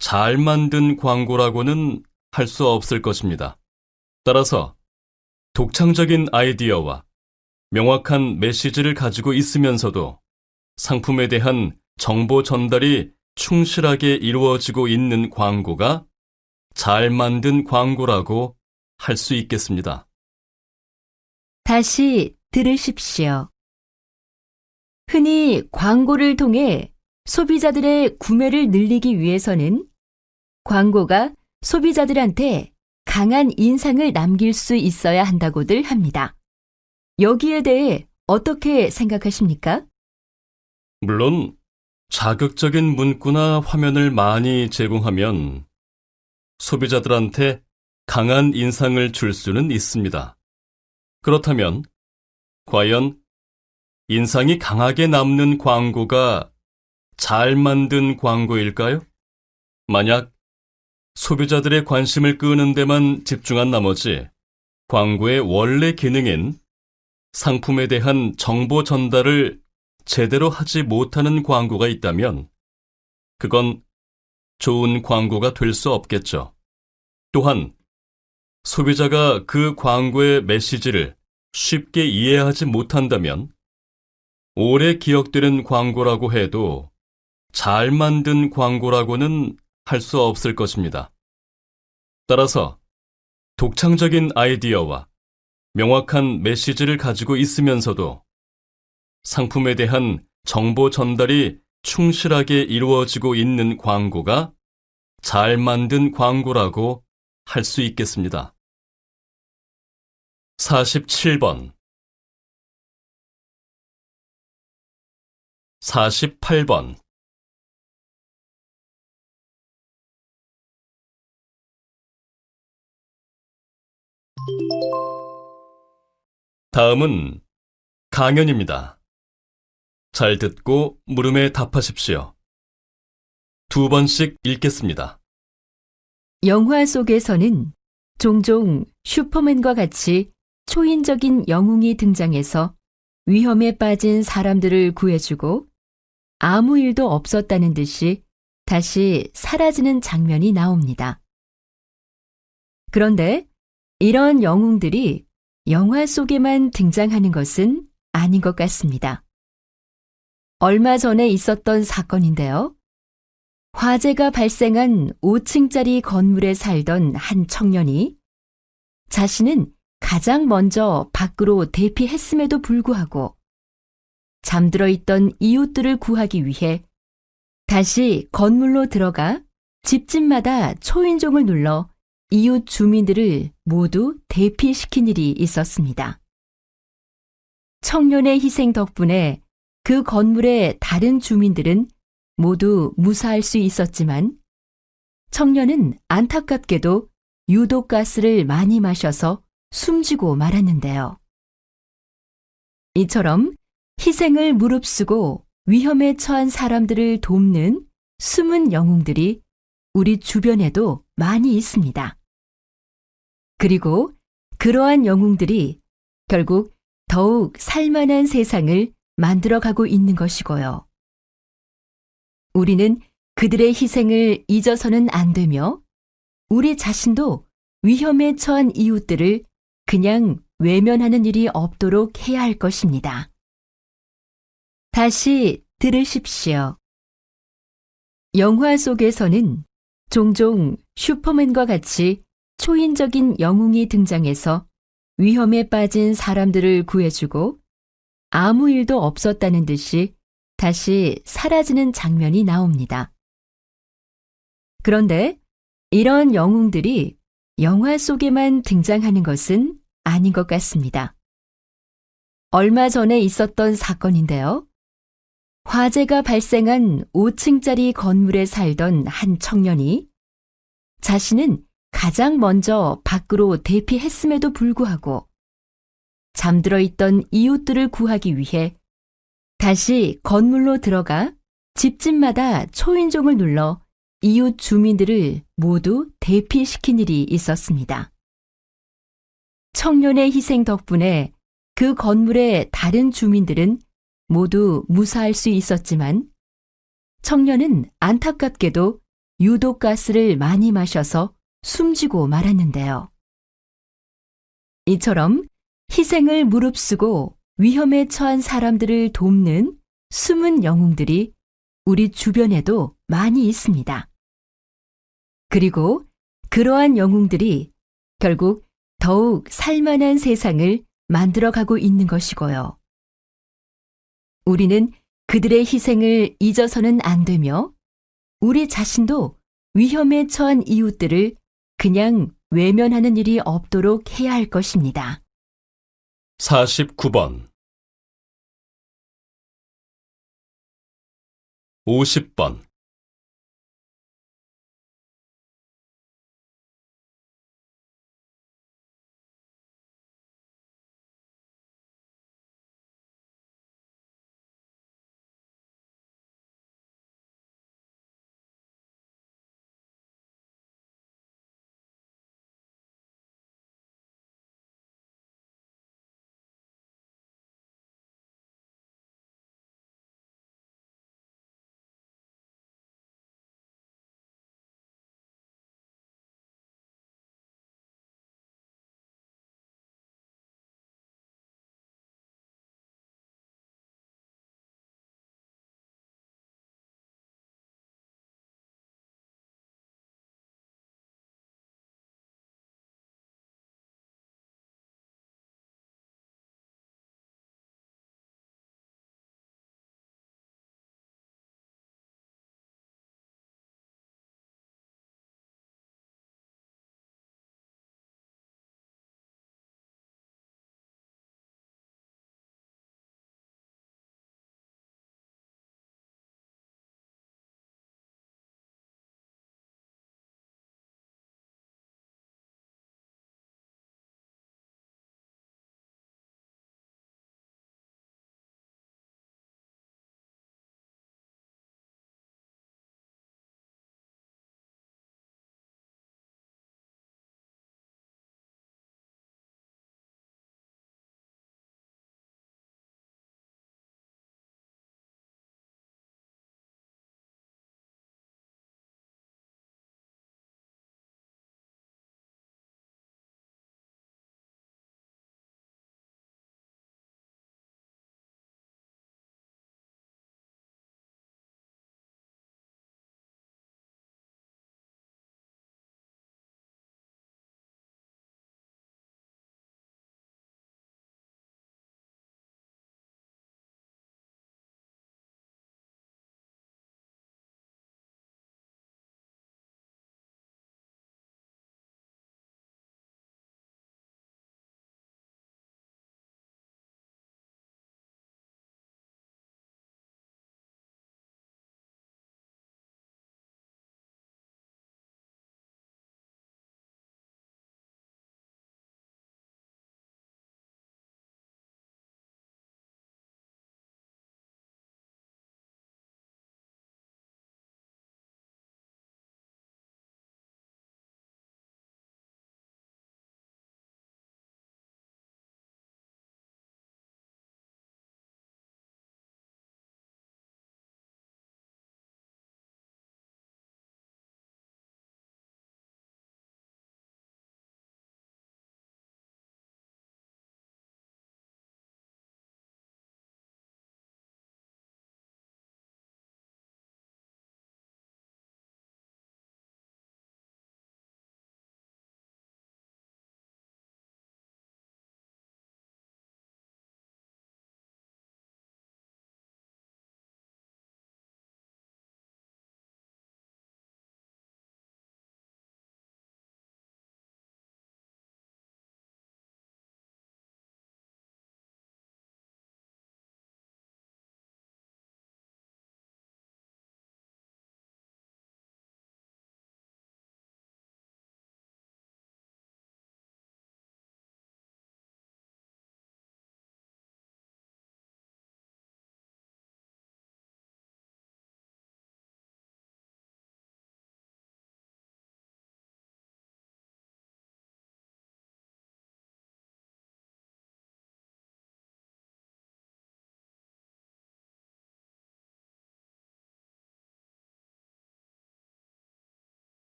잘 만든 광고라고는 할 수 없을 것입니다. 따라서 독창적인 아이디어와 명확한 메시지를 가지고 있으면서도 상품에 대한 정보 전달이 충실하게 이루어지고 있는 광고가 잘 만든 광고라고 할 수 있겠습니다. 다시 들으십시오. 흔히 광고를 통해 소비자들의 구매를 늘리기 위해서는 광고가 소비자들한테 강한 인상을 남길 수 있어야 한다고들 합니다. 여기에 대해 어떻게 생각하십니까? 물론 자극적인 문구나 화면을 많이 제공하면 소비자들한테 강한 인상을 줄 수는 있습니다. 그렇다면 과연 인상이 강하게 남는 광고가 잘 만든 광고일까요? 만약 소비자들의 관심을 끄는 데만 집중한 나머지 광고의 원래 기능인 상품에 대한 정보 전달을 제대로 하지 못하는 광고가 있다면 그건 좋은 광고가 될 수 없겠죠. 또한 소비자가 그 광고의 메시지를 쉽게 이해하지 못한다면 오래 기억되는 광고라고 해도 잘 만든 광고라고는 할 수 없을 것입니다. 따라서 독창적인 아이디어와 명확한 메시지를 가지고 있으면서도 상품에 대한 정보 전달이 충실하게 이루어지고 있는 광고가 잘 만든 광고라고 할 수 있겠습니다. 47번 48번 다음은 강연입니다. 잘 듣고 물음에 답하십시오. 2번씩 읽겠습니다. 영화 속에서는 종종 슈퍼맨과 같이 초인적인 영웅이 등장해서 위험에 빠진 사람들을 구해주고 아무 일도 없었다는 듯이 다시 사라지는 장면이 나옵니다. 그런데 이런 영웅들이 영화 속에만 등장하는 것은 아닌 것 같습니다. 얼마 전에 있었던 사건인데요. 화재가 발생한 5층짜리 건물에 살던 한 청년이 자신은 가장 먼저 밖으로 대피했음에도 불구하고 잠들어 있던 이웃들을 구하기 위해 다시 건물로 들어가 집집마다 초인종을 눌러 이웃 주민들을 모두 대피시킨 일이 있었습니다. 청년의 희생 덕분에 그 건물의 다른 주민들은 모두 무사할 수 있었지만 청년은 안타깝게도 유독가스를 많이 마셔서 숨지고 말았는데요. 이처럼 희생을 무릅쓰고 위험에 처한 사람들을 돕는 숨은 영웅들이 우리 주변에도 많이 있습니다. 그리고 그러한 영웅들이 결국 더욱 살만한 세상을 만들어가고 있는 것이고요. 우리는 그들의 희생을 잊어서는 안 되며 우리 자신도 위험에 처한 이웃들을 그냥 외면하는 일이 없도록 해야 할 것입니다. 다시 들으십시오. 영화 속에서는 종종 슈퍼맨과 같이 초인적인 영웅이 등장해서 위험에 빠진 사람들을 구해주고 아무 일도 없었다는 듯이 다시 사라지는 장면이 나옵니다. 그런데 이런 영웅들이 영화 속에만 등장하는 것은 아닌 것 같습니다. 얼마 전에 있었던 사건인데요. 화재가 발생한 5층짜리 건물에 살던 한 청년이 자신은 가장 먼저 밖으로 대피했음에도 불구하고 잠들어 있던 이웃들을 구하기 위해 다시 건물로 들어가 집집마다 초인종을 눌러 이웃 주민들을 모두 대피시킨 일이 있었습니다. 청년의 희생 덕분에 그 건물의 다른 주민들은 모두 무사할 수 있었지만 청년은 안타깝게도 유독가스를 많이 마셔서 숨지고 말았는데요. 이처럼 희생을 무릅쓰고 위험에 처한 사람들을 돕는 숨은 영웅들이 우리 주변에도 많이 있습니다. 그리고 그러한 영웅들이 결국 더욱 살만한 세상을 만들어가고 있는 것이고요. 우리는 그들의 희생을 잊어서는 안 되며 우리 자신도 위험에 처한 이웃들을 그냥 외면하는 일이 없도록 해야 할 것입니다. 49번 50번